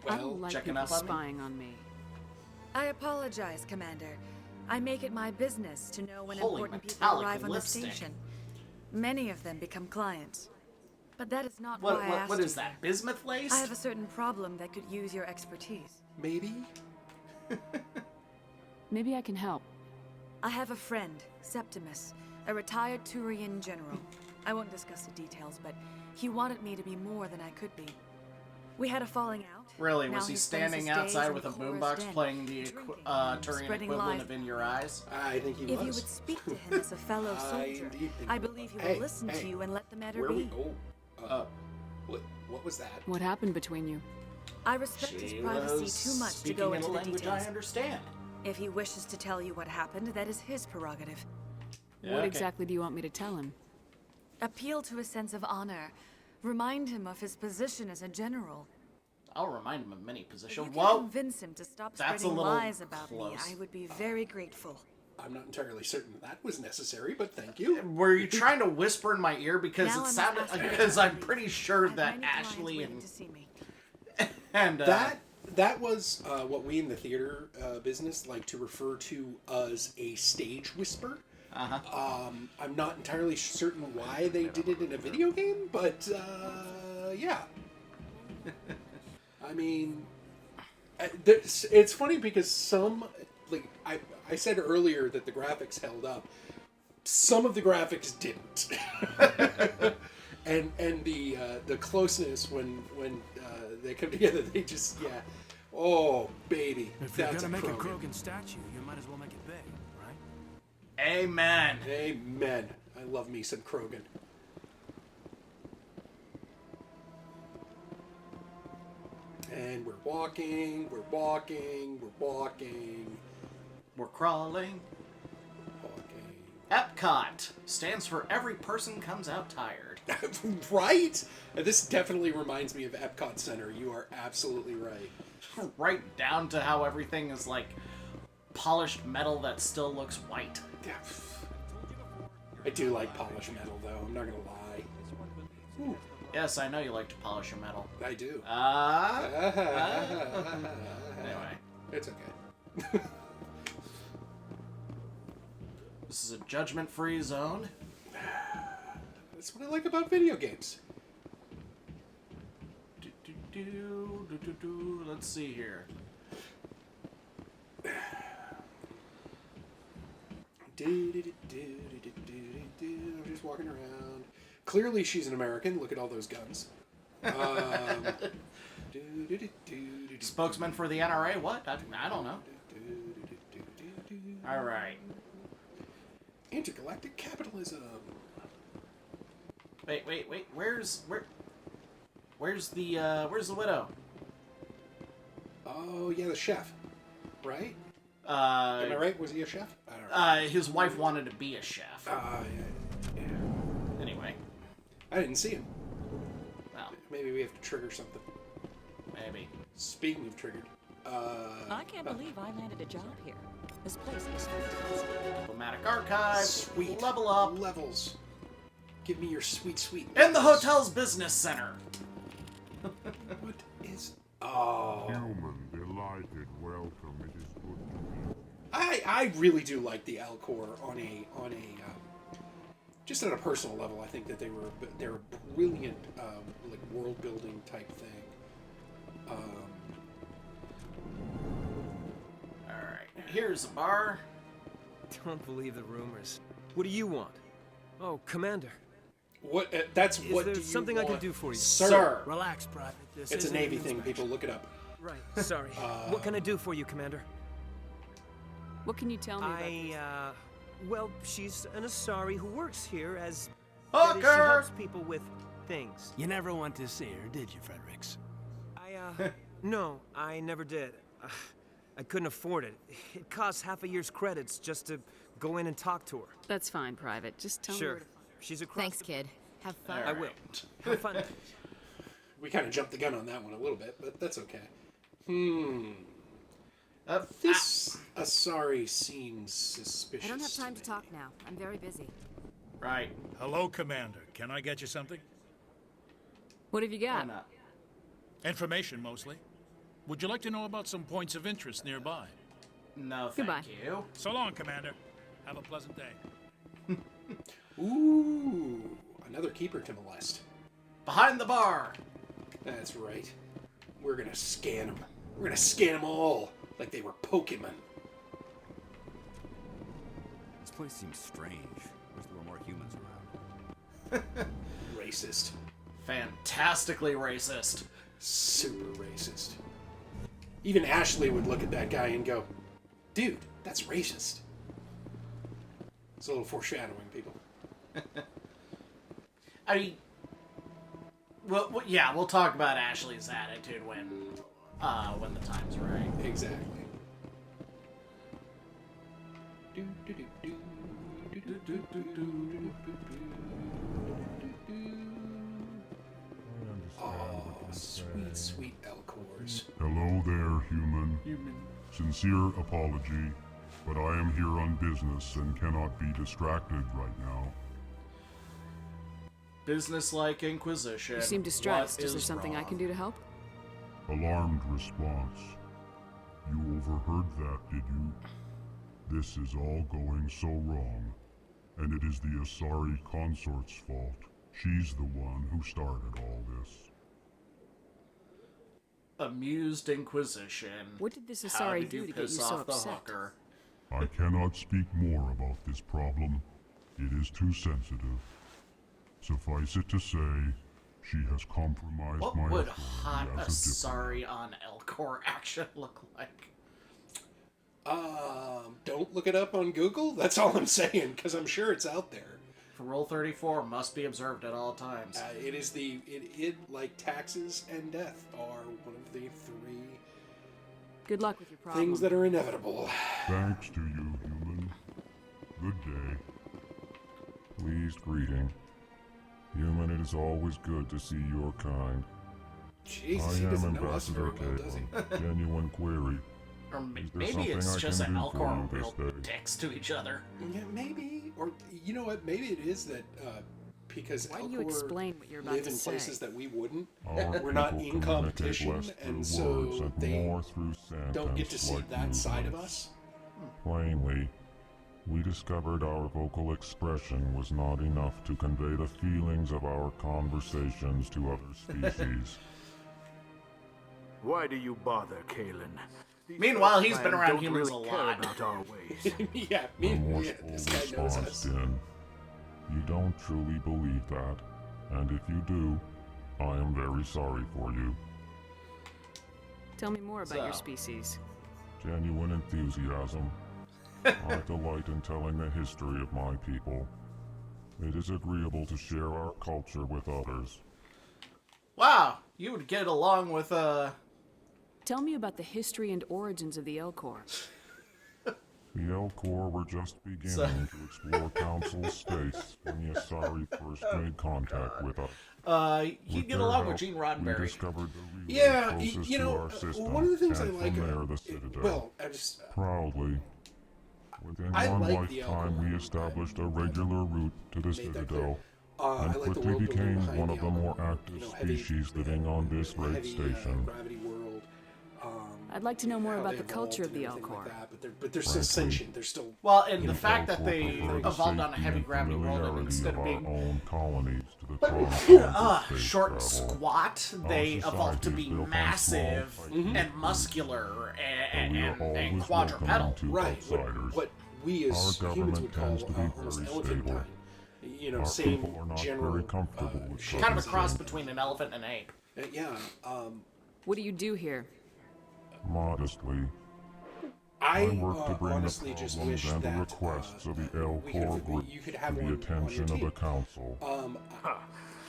C: I don't like
A: checking
C: people
A: up on me?
C: spying on me.
R: I apologize, Commander. I make it my business to know when
A: Holy
R: important people
A: metallic
R: arrive on the
A: lipstick.
R: station. Many of them become clients. But that is not why I asked
A: What
R: you
A: is that, bismuth lace?
R: I have a certain problem that could use your expertise.
B: Maybe?
C: Maybe I can help.
R: I have a friend, Septimus, a retired Turian general. I won't discuss the details, but he wanted me to be more than I could be. We had a falling out.
A: Really,
R: Now
A: was he
R: he spends
A: standing
R: his days
A: outside
R: in
A: with a
R: Cora's
A: boombox
R: den,
A: playing the Turian
R: spreading
A: equivalent
R: lies.
A: of In Your Eyes?
B: I think he
R: If you
B: was.
R: would speak to him as a fellow
B: I
R: soldier,
B: indeed think
R: I
B: he
R: believe he
B: was.
R: will listen
B: Hey,
R: to you and let the matter
B: Where
R: be.
B: we what was that?
C: What happened between you?
R: I respect his
A: She
R: privacy
A: was
R: too much to
A: speaking
R: go
A: in
R: into
A: a
R: the
A: language
R: details.
A: I understand.
R: If he wishes to tell you what happened, that is his prerogative.
A: Yeah,
C: What
A: okay.
C: exactly do you want me to tell him?
R: Appeal to a sense of honor. Remind him of his position as a general.
A: I'll remind him of many
R: If you
A: positions.
R: can
A: Whoa!
R: convince him to stop
A: That's a
R: spreading
A: little
R: lies about me,
A: close.
R: I would be very grateful.
B: I'm not entirely certain that was necessary, but thank you.
A: Were you trying to whisper in my ear because
R: Now I
A: it
R: must
A: sounded
R: ask you
A: because
R: to
A: I'm
R: leave.
A: pretty sure
R: I have
A: that
R: many clients
A: Ashley
R: waiting
A: and
R: to see me.
B: That was what we in the theater business like to refer to as a stage whisper. I'm not entirely certain why they did it in a video game, but yeah. I mean, it's funny because some, like I said earlier that the graphics held up. Some of the graphics didn't, and the closeness when they come together, they just oh baby,
G: If you're
B: that's
G: gonna make a
B: Krogan.
G: Krogan statue, you might as well make it big, right?
A: Amen.
B: Amen. I love me some Krogan. And we're walking, we're walking, we're walking.
A: We're crawling. Epcot stands for every person comes out tired.
B: Right? This definitely reminds me of Epcot Center. You are absolutely right.
A: Right down to how everything is like polished metal that still looks white.
B: Yeah. I do like polished metal, though. I'm not gonna lie. Ooh.
A: Yes, I know you like to polish your metal.
B: I do.
A: Anyway.
B: It's okay.
A: This is a judgment-free zone.
B: That's what I like about video games.
A: Let's see here.
B: I'm just walking around. Clearly she's an American. Look at all those guns.
A: Spokesman for the NRA? What? I don't know. All right.
B: Intergalactic capitalism.
A: Wait. Where's the widow?
B: Oh yeah, the chef, right? Am I right? Was he a chef? I don't know.
A: His wife wanted to be a chef.
B: Yeah.
A: Anyway.
B: I didn't see him.
A: Well,
B: maybe we have to trigger something.
A: Maybe.
B: Speaking of triggered.
S: I can't believe I landed a job here. This place is fantastic.
A: Diplomatic archive.
B: Sweet.
A: Level up.
B: Levels. Give me your sweet.
A: In the hotel's business center.
B: What is... Oh.
T: Human, delighted, welcome. It is good to meet.
B: I really do like the Alcor on a just on a personal level. I think that they're a brilliant like world building type thing.
A: All right, here's a bar.
U: Don't believe the rumors. What do you want? Oh, Commander.
B: What? That's
U: Is
B: what.
U: there
B: do you
U: something
B: want?
U: I can do for you,
B: sir?
G: Relax, Private. This
B: It's a
G: isn't
B: Navy
G: an
B: thing.
G: inspection.
B: People, look it up.
U: Right. Sorry. What can I do for you, Commander?
C: What can you tell me about this?
U: Well, she's an Asari who works here as...
A: Hooker!
U: She helps people with things.
G: You never went to see her, did you, Fredericks?
U: No, I never did. I couldn't afford it. It costs half a year's credits just to go in and talk to her.
C: That's fine, Private. Just tell me
U: Sure.
C: where to find
U: She's across
L: Thanks, kid. Have fun.
U: I will. Have fun.
B: We kind of jumped the gun on that one a little bit, but that's okay. This Asari seems suspicious.
L: I don't have time to talk now. I'm very busy.
A: Right.
V: Hello, Commander. Can I get you something?
C: What have you got?
A: Why not?
V: Information, mostly. Would you like to know about some points of interest nearby?
A: No, thank
C: Goodbye.
A: you.
V: So long, Commander. Have a pleasant day.
B: Ooh, another keeper to molest.
A: Behind the bar.
B: That's right. We're gonna scan them. We're gonna scan them all like they were Pokemon.
F: This place seems strange. Wish there were more humans around.
B: Racist.
A: Fantastically racist.
B: Super racist. Even Ashley would look at that guy and go, dude, that's racist. It's a little foreshadowing, people.
A: I mean, well, yeah, we'll talk about Ashley's attitude when the time's right.
B: Exactly. Oh, sweet, sweet Alcors.
T: Hello there, human. Sincere apology, but I am here on business and cannot be distracted right now.
A: Business-like Inquisition.
C: You seem distressed.
A: What
C: Is there something I can do to help?
T: Alarmed response. You overheard that, did you? This is all going so wrong, and it is the Asari consort's fault. She's the one who started all this.
A: Amused Inquisition.
C: What did this
A: How
C: Asari
A: did
C: do to get you
A: piss
C: so
A: off the
C: upset?
A: hooker?
T: I cannot speak more about this problem. It is too sensitive. Suffice it to say, she has compromised
A: What
T: my
A: would
T: authority
A: hot
T: as a diplomat.
A: Asari on Elcor action look like?
B: Don't look it up on Google. That's all I'm saying, because I'm sure it's out there.
A: Rule 34 must be observed at all times.
B: It is it like taxes and death are one of the three
C: Good luck with your problem.
B: things that are inevitable.
T: Thanks to you, human. Good day.
W: Pleased greeting. Human, it is always good to see your kind.
B: Jesus,
W: I
B: he
W: am
B: doesn't know us
W: Ambassador
B: very well, does he?
W: Caitlin. Genuine query.
A: Or
W: Is there
A: maybe
W: something
A: it's
W: I
A: just
W: can
A: that
W: do for
A: Elcor are
W: you this
A: real
W: day?
A: dicks to each other.
B: Yeah, maybe. Or, you know what? Maybe it is that because
C: Why don't
B: Elcor
C: you explain what you're about
B: live
C: to
B: in
C: say?
B: places that we wouldn't.
W: Our
B: We're not
W: people
B: in
W: communicate
B: competition,
W: less through
B: and
W: words
B: so
W: and
B: they
W: more through
B: don't get to
W: sentence
B: see
W: like
B: that
W: you
B: side of
W: guys.
B: us.
W: Plainly, we discovered our vocal expression was not enough to convey the feelings of our conversations to other species.
I: Why do you bother, Kalen? These
A: Meanwhile, he's been
I: Earthman
A: around
I: don't
A: humans
I: really
A: a
I: care
A: lot.
I: about our ways.
B: Yeah,
W: A
B: yeah,
W: forceful
B: this guy knows
W: response,
B: us.
W: Din. You don't truly believe that, and if you do, I am very sorry for you.
C: Tell me more about your
A: So-
C: species.
W: Genuine enthusiasm. I delight in telling the history of my people. It is agreeable to share our culture with others.
A: Wow, you would get along with
C: Tell me about the history and origins of the Elcor.
W: The Elcor were just beginning to explore Council space when the Asari first made contact with us.
A: you
W: With
A: get
W: their
A: along with
W: help,
A: Gene
W: We
A: Roddenberry.
W: discovered the relay
B: Yeah,
W: closest
B: you
W: to
B: know,
W: our system,
B: one of the things
W: and
B: I like
W: from there
B: about-
W: the Citadel.
B: well, I just
W: Proudly, within
B: I
W: one
B: like the
W: lifetime,
B: Elcor.
W: we established a regular route to the
B: Made that clear.
W: Citadel,
B: I
W: and
B: like the
W: quickly
B: world building
W: became
B: behind
W: one
B: the
W: of the more
B: Elcor.
W: active
B: You know, heavy-
W: species living on this great
B: heavy,
W: station.
B: gravity world.
C: I'd like to know more
B: how
C: about
B: they
C: the culture of
B: evolved
C: the
B: and everything
C: Elcor.
B: like that, but they're still sentient. They're still
A: Well, and
B: you
A: the
B: know,
A: fact that they
W: prefer the
A: evolved on a
W: safety
A: heavy
W: and
A: gravity world, and
W: familiarity
A: instead of
W: our
A: being
W: own colonies to the confines of space
A: short and
W: travel.
A: squat, they
W: Our
A: evolved to
W: society
A: be
W: is built on
A: massive
W: small fighting
A: and muscular
W: but we are
A: and
W: always
A: quadrupedal.
W: welcoming to
B: right.
W: outsiders.
B: What we as
W: Our
B: humans
W: government
B: would call
W: tends to be
B: almost
W: very
B: elephantine.
W: stable.
B: You know,
W: Our
B: same
W: people are not
B: general.
W: very comfortable with
B: shape
A: Kind of a
W: certain
A: cross
W: things.
A: between an elephant and an ape.
B: Yeah.
C: What do you do here?
W: Modestly,
B: I
W: work to bring
B: honestly
W: the
B: just
W: problems
B: wish
W: and the
B: that
W: requests of the
B: we could-
W: Elcor group
B: you could
W: to
B: have
W: the
B: one on your
W: attention of the
B: team.
W: council.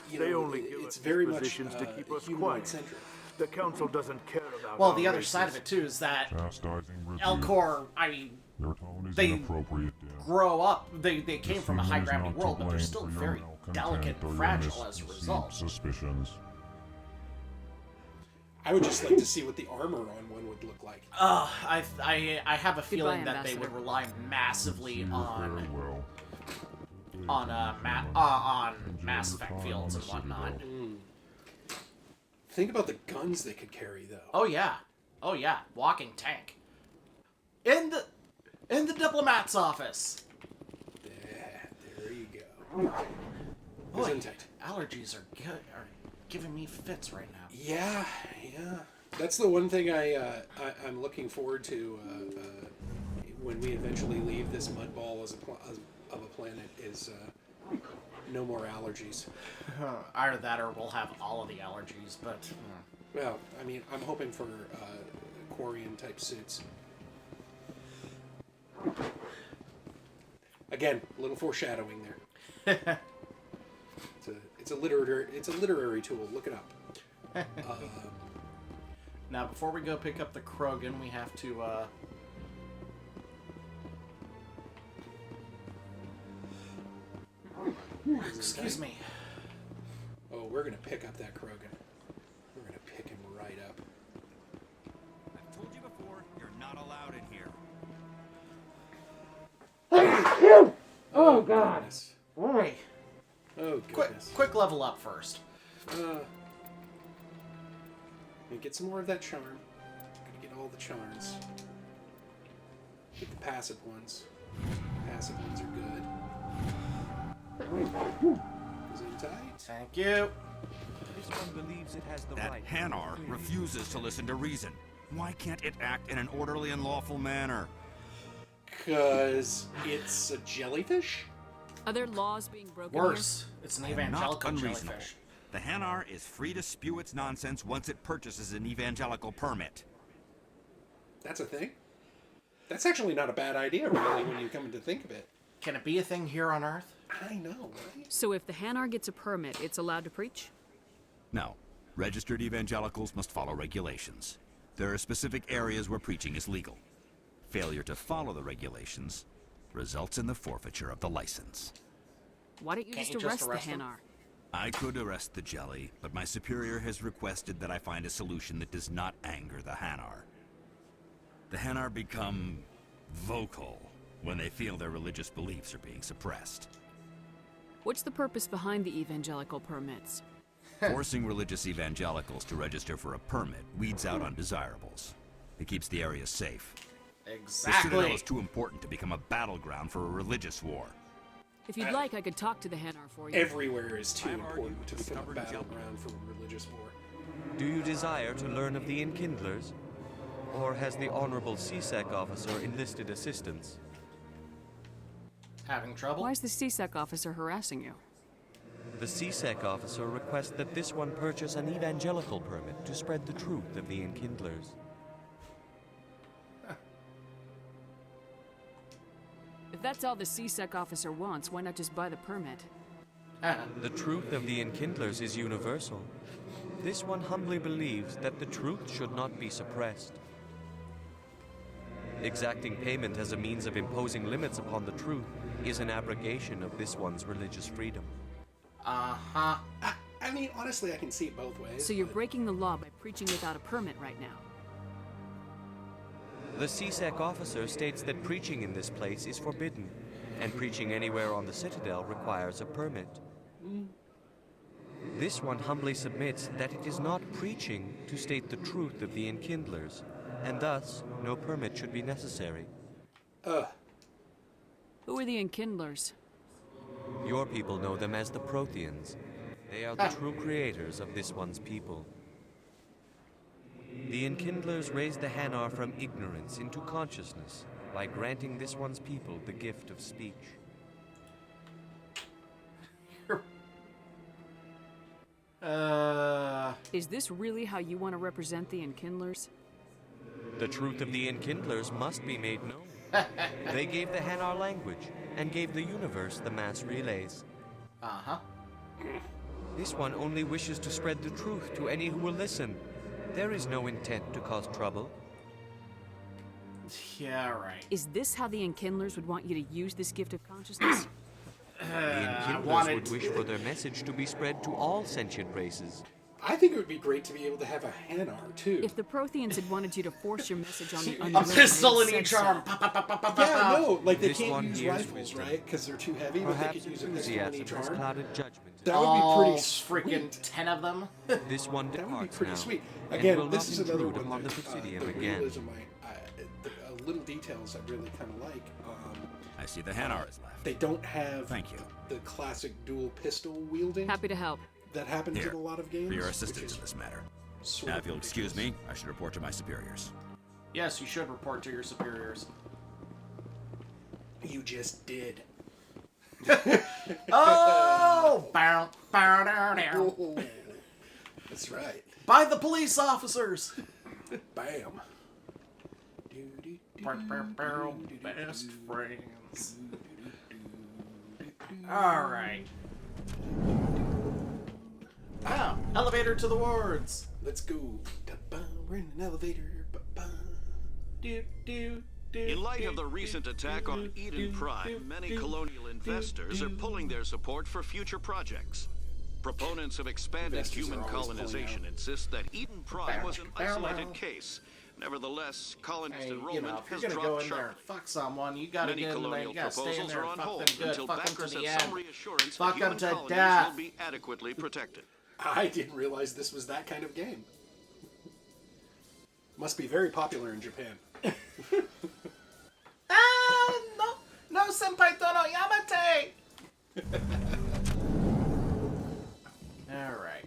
B: You
I: They
B: know,
I: only give
B: it's
I: us
B: very much
I: positions to keep us
B: humanoid
I: quiet.
B: centric.
I: The council doesn't care about
A: Well,
I: our
A: the other
I: races.
A: side of it too is that
W: Chastising review.
A: Elcor, I mean,
W: Your tone is
A: they
W: inappropriate, Din.
A: grow up. They came from a
W: This
A: high
W: human is
A: gravity
W: not to
A: world, but they're
W: blame
A: still
W: for your
A: very
W: malcontent
A: delicate
W: or
A: and
W: your
A: fragile as a
W: misconceived
A: result.
W: suspicions.
B: I would just like to see what the armor on one would look like.
A: I have a feeling that they
C: Ambassador.
A: would rely massively
W: Very
A: on
W: well.
A: on Mass
W: your
A: Effect
W: time
A: fields
W: on
A: and
W: the
A: whatnot.
W: Citadel.
B: Think about the guns they could carry, though.
A: Oh yeah, walking tank. In the diplomat's office.
B: There you go.
A: Boy,
B: Gesundheit.
A: allergies are giving me fits right now.
B: Yeah. That's the one thing I'm looking forward to when we eventually leave this mudball of a planet is no more allergies.
A: Either that or we'll have all of the allergies, but
B: Well, I mean, I'm hoping for Quarian type suits. Again, a little foreshadowing there. It's a literary tool. Look it up.
A: now before we go pick up the Krogan, we have to excuse me.
B: Oh, we're gonna pick up that Krogan. We're gonna pick him right up.
J: I've told you before, you're not allowed in here.
B: Oh God. Goodness.
A: Boy.
B: Oh goodness.
A: Quick level up first.
B: Let me get some more of that charm. Gotta get all the charms. Get the passive ones. Passive ones are good. Gesundheit.
A: Thank you.
J: This one believes it has the
E: That
J: right.
E: Hanar refuses to listen to reason. Why can't it act in an orderly and lawful manner?
B: 'Cause it's a jellyfish?
C: Are there laws being broken
A: Worse, it's an
E: I am not
A: evangelical
E: unreasonable.
A: jellyfish.
E: The Hanar is free to spew its nonsense once it purchases an evangelical permit.
B: That's a thing? That's actually not a bad idea, really, when you come to think of it.
A: Can it be a thing here on Earth?
B: I know, right?
C: here? So if the Hanar gets a permit, it's allowed to preach?
E: No. Registered evangelicals must follow regulations. There are specific areas where preaching is legal. Failure to follow the regulations results in the forfeiture of the license.
C: Why don't you
A: Can't
C: just
A: you just
C: arrest
A: arrest
C: the
A: them?
C: Hanar?
E: I could arrest the jelly, but my superior has requested that I find a solution that does not anger the Hanar. The Hanar become vocal when they feel their religious beliefs are being suppressed.
C: What's the purpose behind the evangelical permits?
E: Forcing religious evangelicals to register for a permit weeds out undesirables. It keeps the area safe.
A: Exactly.
E: The Citadel is too important to become a battleground for a religious war.
C: If you'd like, I could talk to the Hanar for you.
B: Everywhere is too important to become a battleground for a religious war.
P: Do you desire to learn of the Enkindlers? Or has the Honorable CSEC officer enlisted assistance?
A: Having trouble?
C: Why is the CSEC officer harassing you?
P: The CSEC officer requests that this one purchase an evangelical permit to spread the truth of the Enkindlers.
C: If that's all the CSEC officer wants, why not just buy the permit?
P: The truth of the Enkindlers is universal. This one humbly believes that the truth should not be suppressed. Exacting payment as a means of imposing limits upon the truth is an abrogation of this one's religious freedom.
A: Uh-huh.
B: I mean, honestly, I can see it both ways.
C: So you're breaking the law by preaching without a permit right now?
P: The CSEC officer states that preaching in this place is forbidden, and preaching anywhere on the Citadel requires a permit. This one humbly submits that it is not preaching to state the truth of the Enkindlers, and thus no permit should be necessary.
C: Who are the Enkindlers?
P: Your people know them as the Protheans. They are the true creators of this one's people. The Enkindlers raised the Hanar from ignorance into consciousness by granting this one's people the gift of speech.
C: Is this really how you want to represent the Enkindlers?
P: The truth of the Enkindlers must be made known. They gave the Hanar language, and gave the universe the mass relays.
A: Uh-huh.
P: This one only wishes to spread the truth to any who will listen. There is no intent to cause trouble.
A: Yeah, right.
C: Is this how the Enkindlers would want you to use this gift of consciousness?
P: The Enkindlers would wish for their message to be spread to all sentient races.
B: I think it would be great to be able to have a Hanar, too.
C: If the Protheans had wanted you to force your message on the
A: A
C: unwilling,
A: pistol in
C: they'd
A: each
C: said
A: arm.
C: so.
B: Yeah, no, like they
P: This
B: can't
P: one
B: use
P: hears
B: rifles,
P: wisdom.
B: right? Because they're too heavy, but they
P: Perhaps
B: could use a pistol in
P: enthusiasm
B: each
P: has
B: arm.
P: clouded judgment.
B: That would be pretty
A: freaking
B: sweet.
A: 10 of them.
P: This one
B: That would be
P: departs
B: pretty
P: now,
B: sweet.
P: and
B: Again,
P: will
B: this
P: not
B: is another
P: intrude
B: one
P: upon the
B: that
P: Presidium
B: the
P: again.
B: realism, little details I really kind of like.
E: I see the Hanar is left.
B: They don't have
E: Thank you.
B: the classic dual pistol wielding.
C: Happy to help.
B: That happens
E: Here,
B: in a lot of games.
E: for your
B: which
E: assistance
B: is
E: in this matter.
B: sort
E: Now,
B: of
E: if you'll excuse me, I should report to my superiors.
A: Yes, you should report to your superiors.
B: You just did.
A: Oh! Bow, bow, down, down.
B: That's right.
A: By the police officers!
B: Bam.
A: Best friends. Alright. Now, elevator to the wards.
B: Let's go. We're in an elevator.
H: In light of the recent attack on Eden Prime, many colonial investors are pulling their support for future projects. Proponents of expanded
B: Investors
H: human
B: are always pulling
H: colonization
B: out.
H: insist that Eden Prime was an isolated case. Nevertheless, colonist
A: Hey,
H: enrollment
A: if you're
H: has
A: gonna go
H: dropped
A: in there
H: sharply.
A: and fuck someone, you gotta
H: Many
A: get in there,
H: colonial
A: you gotta stay in
H: proposals
A: there
H: are
A: and
H: on
A: fuck
H: hold
A: them good,
H: until
A: fuck them
H: backers
A: to
H: have
A: the
H: some
A: end.
H: reassurance
A: Fuck
H: that
A: them
H: human
A: to
H: colonies
A: death.
H: will be adequately protected.
B: I didn't realize this was that kind of game. Must be very popular in Japan.
A: No senpai to no yamate! Alright.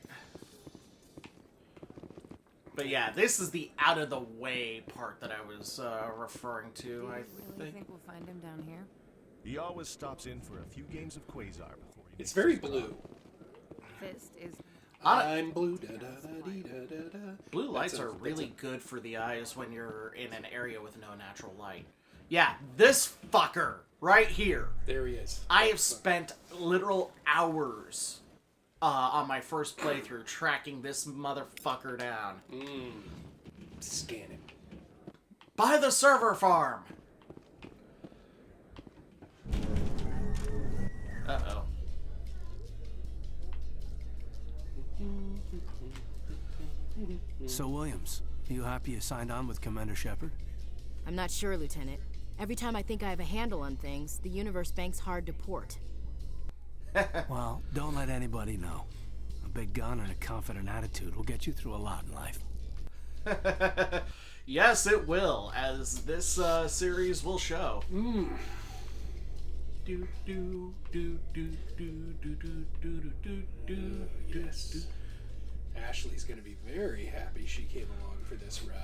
A: But yeah, this is the out of the way part that I was referring to,
L: Do you
A: I
L: really think we'll find him down here?
J: He always stops in for a few games of Quasar before he
B: It's
J: makes
B: very
J: his drop.
B: blue.
L: Fist is...
B: I'm blue. Da, da, da, dee, da, da, da.
A: Blue lights
B: That's a-
A: are
B: that's
A: really good for the eyes when you're in an area with no natural light. Yeah, this fucker right here.
B: There he is.
A: I have spent literal hours on my first playthrough tracking this motherfucker down.
B: Scan him.
A: By the server farm! Uh-oh.
G: So, Williams, you happy you signed on with Commander Shepard?
L: I'm not sure, Lieutenant. Every time I think I have a handle on things, the universe banks hard to port.
G: Well, don't let anybody know. A big gun and a confident attitude will get you through a lot in life.
A: Yes, it will, as this series will show.
B: Yes. Ashley's gonna be very happy she came along for this ride.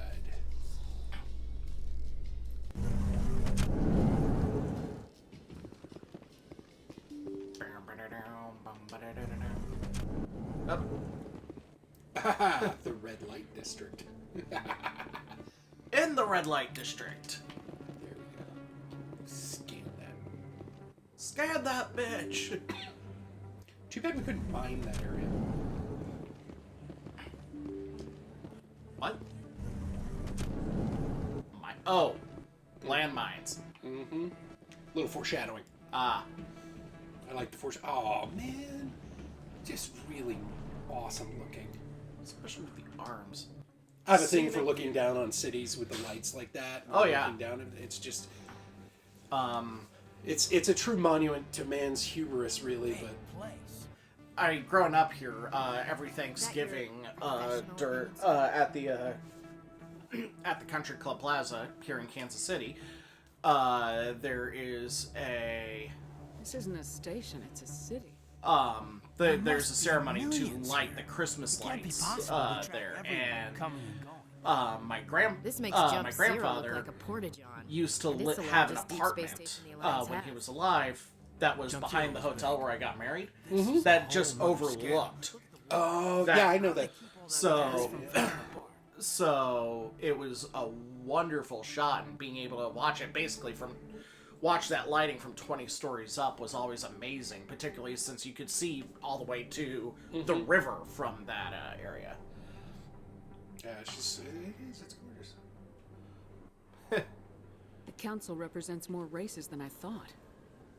B: The red light district.
A: In the red light district.
B: There we go. Scan that.
A: Scan that bitch.
B: Too bad we couldn't mine that area.
A: What? Oh, landmines.
B: Mm-hmm. Little foreshadowing.
A: Ah.
B: I like the Oh man, just really awesome looking.
A: Especially with the arms.
B: I have a thing for looking down on cities with the lights like that.
A: Oh yeah.
B: Looking down, it's just. It's a true monument to man's hubris, really. But
A: growing up here, every Thanksgiving, at the Country Club Plaza here in Kansas City, there is a.
C: This isn't a station; it's a city.
A: There's a ceremony to light the Christmas lights there, and my grandfather
L: like a porta-john.
A: used to have an apartment when he was alive that was behind the hotel where I got married. That just overlooked.
B: Oh yeah, I know that.
A: So it was a wonderful shot, and being able to watch it basically watch that lighting from 20 stories up was always amazing, particularly since you could see all the way to the river from that area.
B: Yeah, it's gorgeous.
C: The council represents more races than I thought.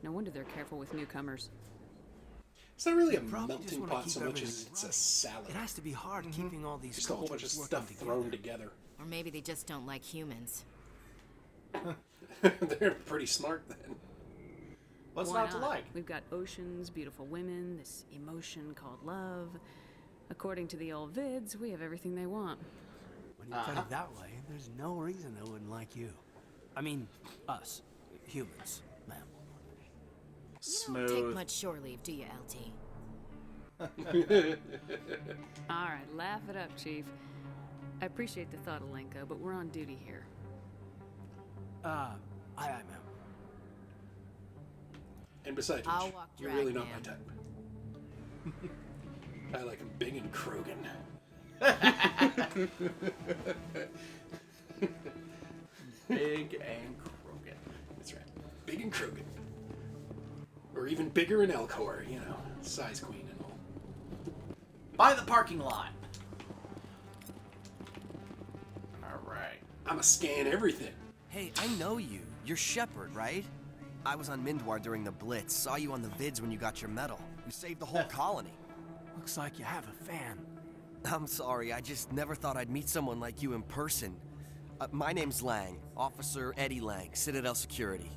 C: No wonder they're careful with newcomers.
B: It's not really a melting pot so much as it's a salad.
G: It has to be hard keeping all these
B: just a whole bunch of stuff thrown together.
L: Or maybe they just don't like humans.
B: They're pretty smart then.
A: What's
C: Why
A: not to like?
C: We've got oceans, beautiful women, this emotion called love. According to the old vids, we have everything they want.
G: When you put it that way, there's no reason they wouldn't like you. I mean, us, humans, ma'am.
A: Smooth.
L: You don't take much shore leave, do you, LT?
C: All right, laugh it up, Chief. I appreciate the thought, Alenko, but we're on duty here.
G: Aye, ma'am.
B: And besides,
L: I'll walk
B: you're
L: drag,
B: really not
L: man.
B: my type. I like him big and Krogan.
A: Big and Krogan.
B: That's right. Big and Krogan. Or even bigger in Elcor, you know, size queen and all.
A: By the parking lot. Alright.
B: I'ma scan everything.
K: Hey, I know you. You're Shepard, right? I was on Mindwar during the Blitz. Saw you on the vids when you got your medal. You saved the whole colony.
G: Looks like you have a fan.
K: I'm sorry, I just never thought I'd meet someone like you in person. My name's Lang, Officer Eddie Lang, Citadel Security.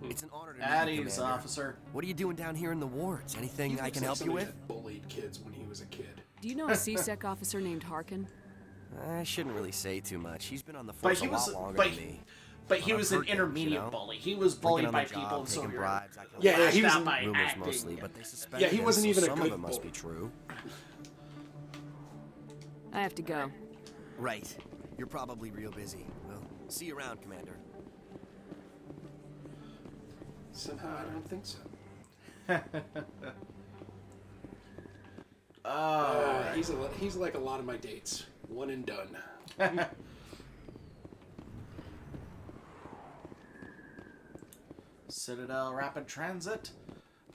K: It's an honor to meet you,
A: Eddie's
K: Commander.
A: officer.
K: What are you doing down here in the wards? Anything I can help you with?
B: That bullied kids when he was a kid.
C: Do you know a CSEC officer named Harkin?
K: I shouldn't really say too much. He's been on the
A: But
K: force
A: he
K: a
A: was,
K: lot longer
A: but,
K: than me.
A: but he
K: Well,
A: was
K: I've
A: an
K: heard things,
A: intermediate
K: you know?
A: bully. He was
K: Working
A: bullied
K: on
A: by
K: the
A: people,
K: job,
A: so
K: taking
A: you're
K: bribes,
B: Yeah, he was
A: out by
K: rumors
A: acting.
K: mostly, but they suspect
B: Yeah, he
K: him,
B: wasn't
K: so
B: even a
K: some
B: good
K: of it must
B: bully.
K: be true.
C: I have to go.
K: Right. You're probably real busy. Well, see you around, Commander.
B: Somehow I don't think so. He's like a lot of my dates. One and done.
A: Citadel Rapid Transit.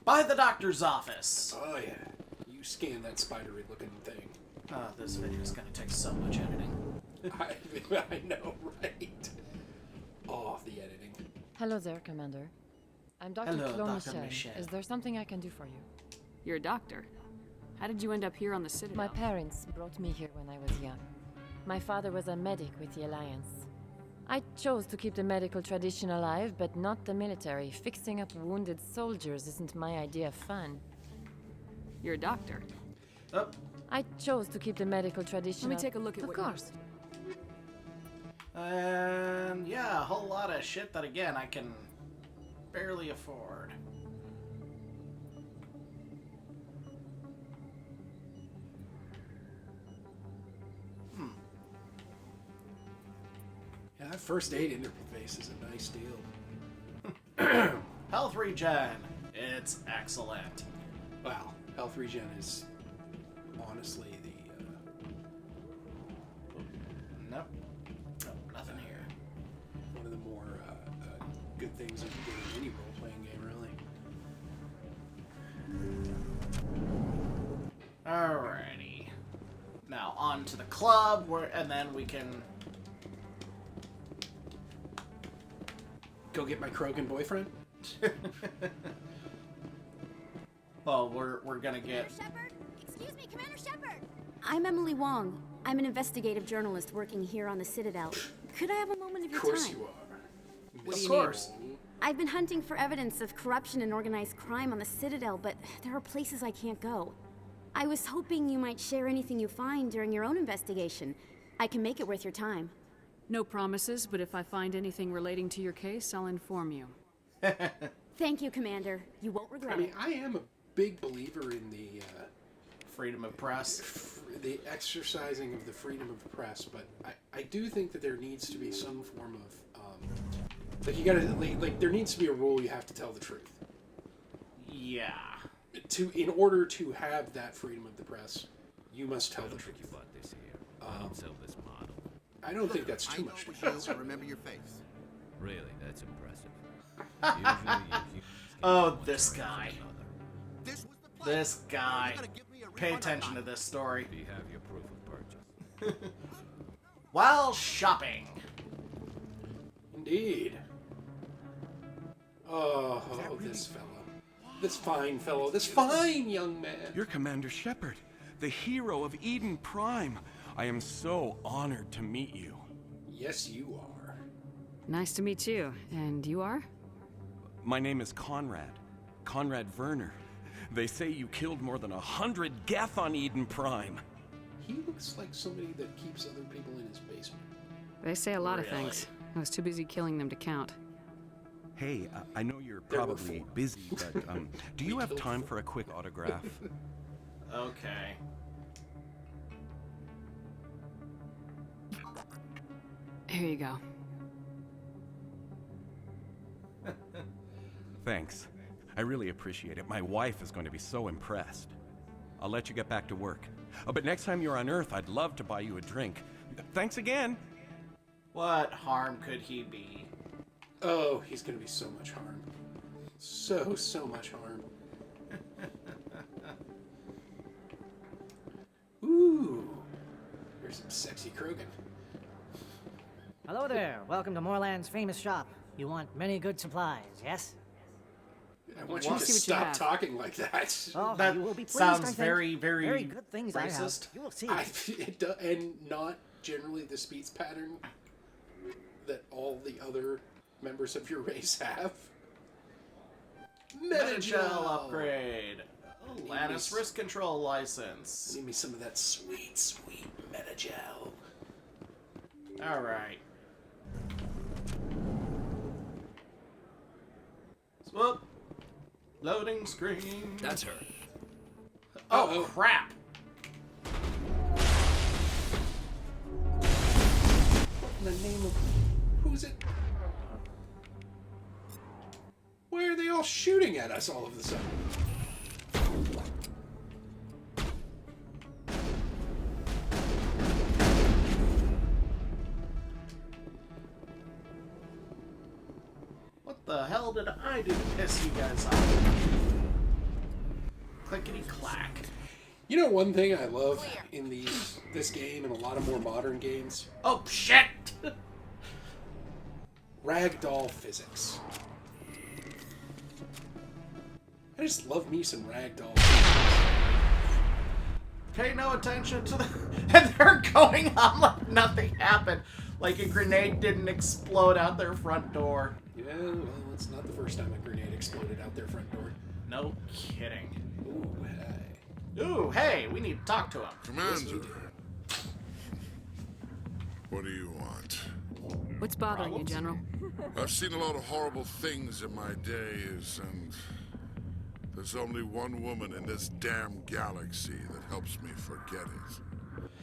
A: By the doctor's office.
B: Oh yeah. You scan that spidery looking thing.
A: Oh, this video is gonna take so much editing.
B: I know, right? Oh, the editing.
M: Hello there, Commander. I'm Dr.
A: Hello,
M: Claude
A: Dr.
M: Michel.
A: Michel.
M: Is there something I can do for you?
C: You're a doctor. How did you end up here on the Citadel?
M: My parents brought me here when I was young. My father was a medic with the Alliance. I chose to keep the medical tradition alive, but not the military. Fixing up wounded soldiers isn't my idea of fun.
C: You're a doctor.
A: Oh.
M: I chose to keep the medical tradition.
C: Let me take a look at
M: Of
C: what
M: course.
A: And yeah, a whole lot of shit that again I can barely afford.
B: Yeah, that first aid interface is a nice deal.
A: Health regen. It's excellent.
B: Wow, health regen is honestly the.
A: Nope. Nope, nothing here.
B: One of the more good things you can get in any role-playing game, really.
A: Alrighty. Now on to the club, and then we can
B: go get my Krogan boyfriend.
A: Well, we're gonna get.
N: Shepard? Excuse me, Commander Shepard. I'm Emily Wong. I'm an investigative journalist working here on the Citadel. Could I have a moment of your time?
B: Of course you are.
A: Of course.
N: I've been hunting for evidence of corruption and organized crime on the Citadel, but there are places I can't go. I was hoping you might share anything you find during your own investigation. I can make it worth your time.
C: No promises, but if I find anything relating to your case, I'll inform you.
N: Thank you, Commander. You won't regret
B: I mean,
N: it.
B: I am a big believer in the
A: freedom of press,
B: the exercising of the freedom of the press, but I do think that there needs to be some form of like you gotta like there needs to be a rule you have to tell the truth.
A: Yeah.
B: In order to have that freedom of the press, you must tell the truth.
F: You bought this here. I don't sell this model.
B: I don't think that's too much to ask.
O: I remember your face.
F: Really, that's impressive. Usually you
A: Oh, this guy. This guy. Pay attention to this story.
F: Do you have your proof of purchase?
A: While shopping.
B: Indeed. Oh, this fellow. This fine fellow. This fine young man.
Q: You're Commander Shepard, the hero of Eden Prime. I am so honored to meet you.
B: Yes, you are.
C: Nice to meet you. And you are?
Q: My name is Conrad. Conrad Werner. They say you killed more than 100 Geth on Eden Prime.
B: He looks like somebody that keeps other people in his basement.
C: They say a lot of things. I was too busy killing them to count.
Q: Hey, I know you're probably busy, but do you have time for a quick autograph?
A: Okay.
C: Here you go.
Q: Thanks. I really appreciate it. My wife is going to be so impressed. I'll let you get back to work. But next time you're on Earth, I'd love to buy you a drink. Thanks again.
A: What harm could he be?
B: Oh, he's gonna be so much harm. So much harm. Ooh. Here's some sexy Krogan.
X: Hello there. Welcome to Moorland's famous shop. You want many good supplies, yes?
B: I want you to stop talking like that.
X: Oh,
A: That
X: you will be pleased,
A: sounds
X: I think.
A: very, very
X: good things I have.
A: racist.
X: You will see.
B: And not generally the speech pattern that all the other members of your race have.
A: Metagel upgrade. Lannis risk control license.
B: Give me some of that sweet, sweet Metagel.
A: Alright. Swoop. Loading screen.
K: That's her.
A: Oh, crap.
B: In the name of... Who's it? Why are they all shooting at us all of a sudden?
A: What the hell did I do to piss you guys off? Clickety clack.
B: You know one thing I love in this game and a lot of more modern games?
A: Oh, shit!
B: Ragdoll physics. I just love me some ragdoll physics.
A: Pay no attention to the... And they're going on like nothing happened. Like a grenade didn't explode out their front door.
B: Yeah, well, it's not the first time a grenade exploded out their front door.
A: No kidding.
B: Ooh, hey.
A: Ooh, hey, we need to talk to him.
D: Commander. What do you want?
C: What's bothering you, General?
D: I've seen a lot of horrible things in my days, and there's only one woman in this damn galaxy that helps me forget it.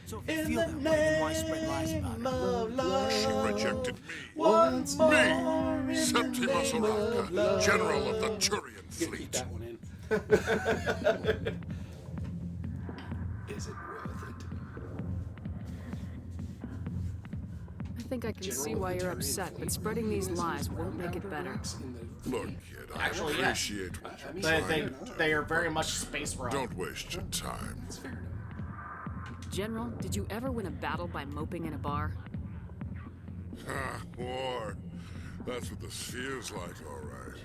G: So if you feel that way, then why spread lies about it?
D: She rejected me.
A: Once more
D: Me, Septima Soraka, General of the Turian Fleet.
B: That one in. Is it worth it?
C: I think I can
B: General
C: see why
B: of the
C: you're
B: Turian
C: upset,
B: Fleet.
C: but spreading these lies won't make it better.
D: Look, kid, I
A: Actually, yeah.
D: appreciate what you're trying.
A: They are very much space rock.
D: Don't waste your time.
C: General, did you ever win a battle by moping in a bar?
D: Ah, war. That's what this feels like, all right.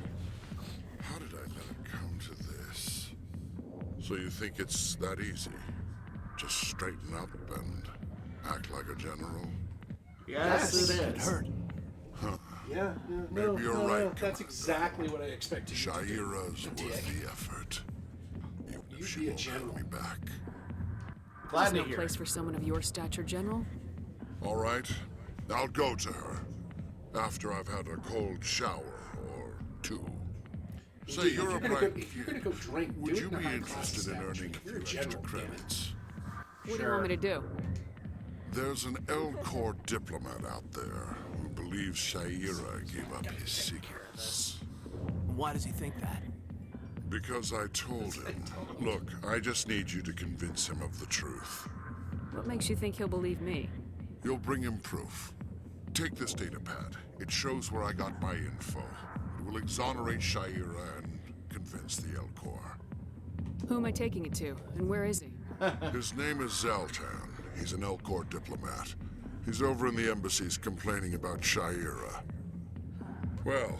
D: How did I let it come to this? So you think it's that easy? Just straighten up and act like a general?
A: Yes, it is.
B: Hurt.
D: Huh.
B: Yeah,
D: Maybe you're right.
B: That's exactly what I expected.
D: Shaira's worth the effort. Even if she won't have me back.
A: Glad
C: There's
A: to
C: no
A: hear
C: place
A: it.
C: for someone of your stature, General.
D: All right, I'll go to her after I've had a cold shower or two. Say
B: If
D: you're a
B: gonna go-
D: bright
B: if you're gonna go drink,
D: Would
B: do it
D: you
B: in a
D: be
B: high-class
D: interested in earning
B: establishment.
D: a
B: You're a
D: few extra
B: general, damn it.
D: credits?
C: What do you want me to do?
D: There's an Elcor diplomat out there who believes Shaira gave up his secrets.
G: Why does he think that?
D: Because I told him. Look, I just need you to convince him of the truth.
C: What makes you think he'll believe me?
D: You'll bring him proof. Take this data pad. It shows where I got my info. It will exonerate Shaira and convince the Elcor.
C: Who am I taking it to, and where is he?
D: His name is Zaltan. He's an Elcor diplomat. He's over in the embassies complaining about Shaira. Well,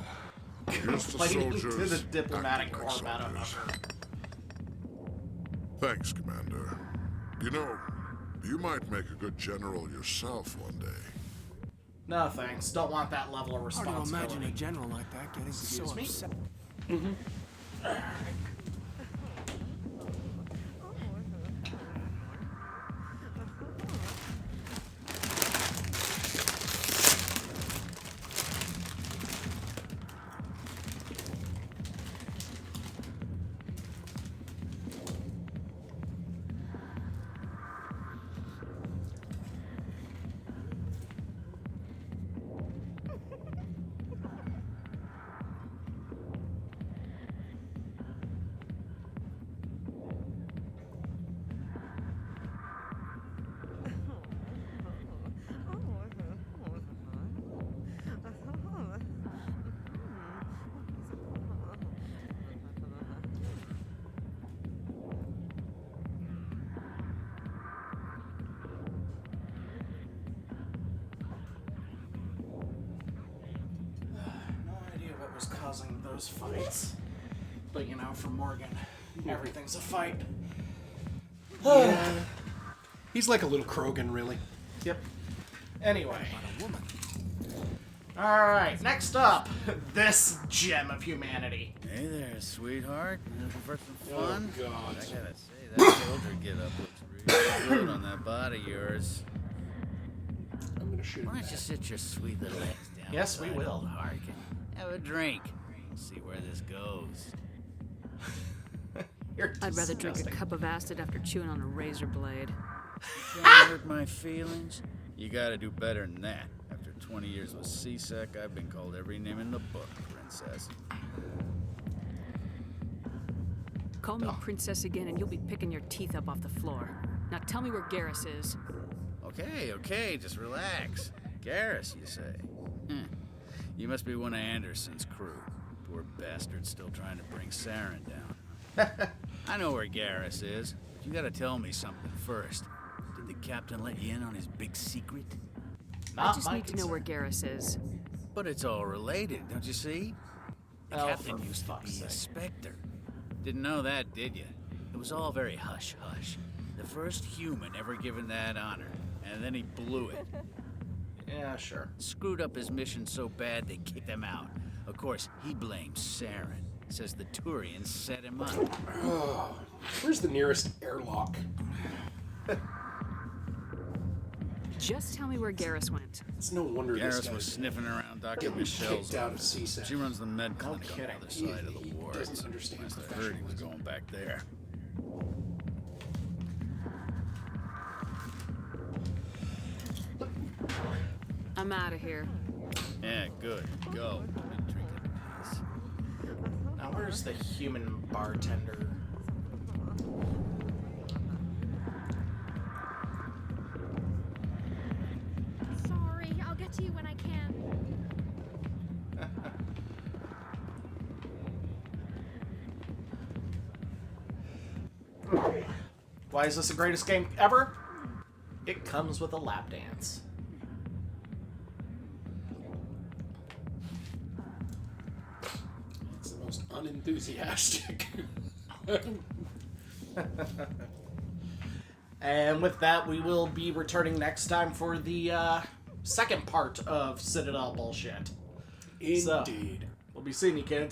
D: here's the
A: Complaining to
D: soldiers.
A: the diplomatic
D: acting like
A: corps about
D: soldiers.
A: her.
D: Thanks, Commander. You know, you might make a good general yourself one day.
A: No thanks. Don't want that level of
G: Hard to
A: responsibility.
G: imagine a general like that getting so
A: Excuse me?
G: upset.
A: No idea what was causing those fights. But you know, for Morgan, everything's a fight.
B: Yeah. He's like a little Krogan, really.
A: Yep. Anyway. Alright, next up, this gem of humanity.
O: Hey there, sweetheart. You looking for some fun?
B: Oh, God.
O: I gotta say, that soldier get-up looks really good on that body of yours.
B: I'm gonna shoot him.
O: Why don't you sit your sweet little ass down?
A: Yes, we
O: beside
A: will.
O: old Harkin. Have a drink. We'll see where this goes.
C: I'd rather drink a cup of acid after chewing on a razor blade.
O: You trying to hurt my feelings? You gotta do better than that. After 20 years with C-Sec, I've been called every name in the book, princess.
C: Call me princess again and you'll be picking your teeth up off the floor. Now tell me where Garrus is.
O: Okay, just relax. Garrus, you say? You must be one of Anderson's crew. Poor bastard still trying to bring Saren down. I know where Garrus is, but you gotta tell me something first. Did the captain let you in on his big secret?
C: I just need to know where Garrus is.
O: But it's all related, don't you see? The
A: Oh,
O: captain
A: for
O: used to
A: fuck's
O: be a
A: sake.
O: Spectre. Didn't know that, did you? It was all very hush-hush. The first human ever given that honor, and then he blew it.
A: Yeah, sure.
O: Screwed up his mission so bad they kicked him out. Of course, he blames Saren. Says the Turians set him up.
B: Oh, where's the nearest airlock?
C: Just tell me where Garrus went.
B: It's no wonder this
O: Garrus
B: guy
O: was sniffing around Dr.
B: getting
O: Michelle's
B: kicked out of
O: office.
B: CSAC.
O: She runs the med clinic on the
B: kidding.
O: other side of the
B: He
O: ward.
B: doesn't understand
O: Must have heard he was going back there.
C: I'm out of here.
O: Yeah, good. Go.
A: Now where's the human bartender?
N: Sorry, I'll get to you when I can.
A: Why is this the greatest game ever? It comes with a lap dance.
B: It's the most unenthusiastic.
A: And with that, we will be returning next time for the second part of Citadel bullshit.
B: Indeed.
A: So, we'll be seeing you, kids.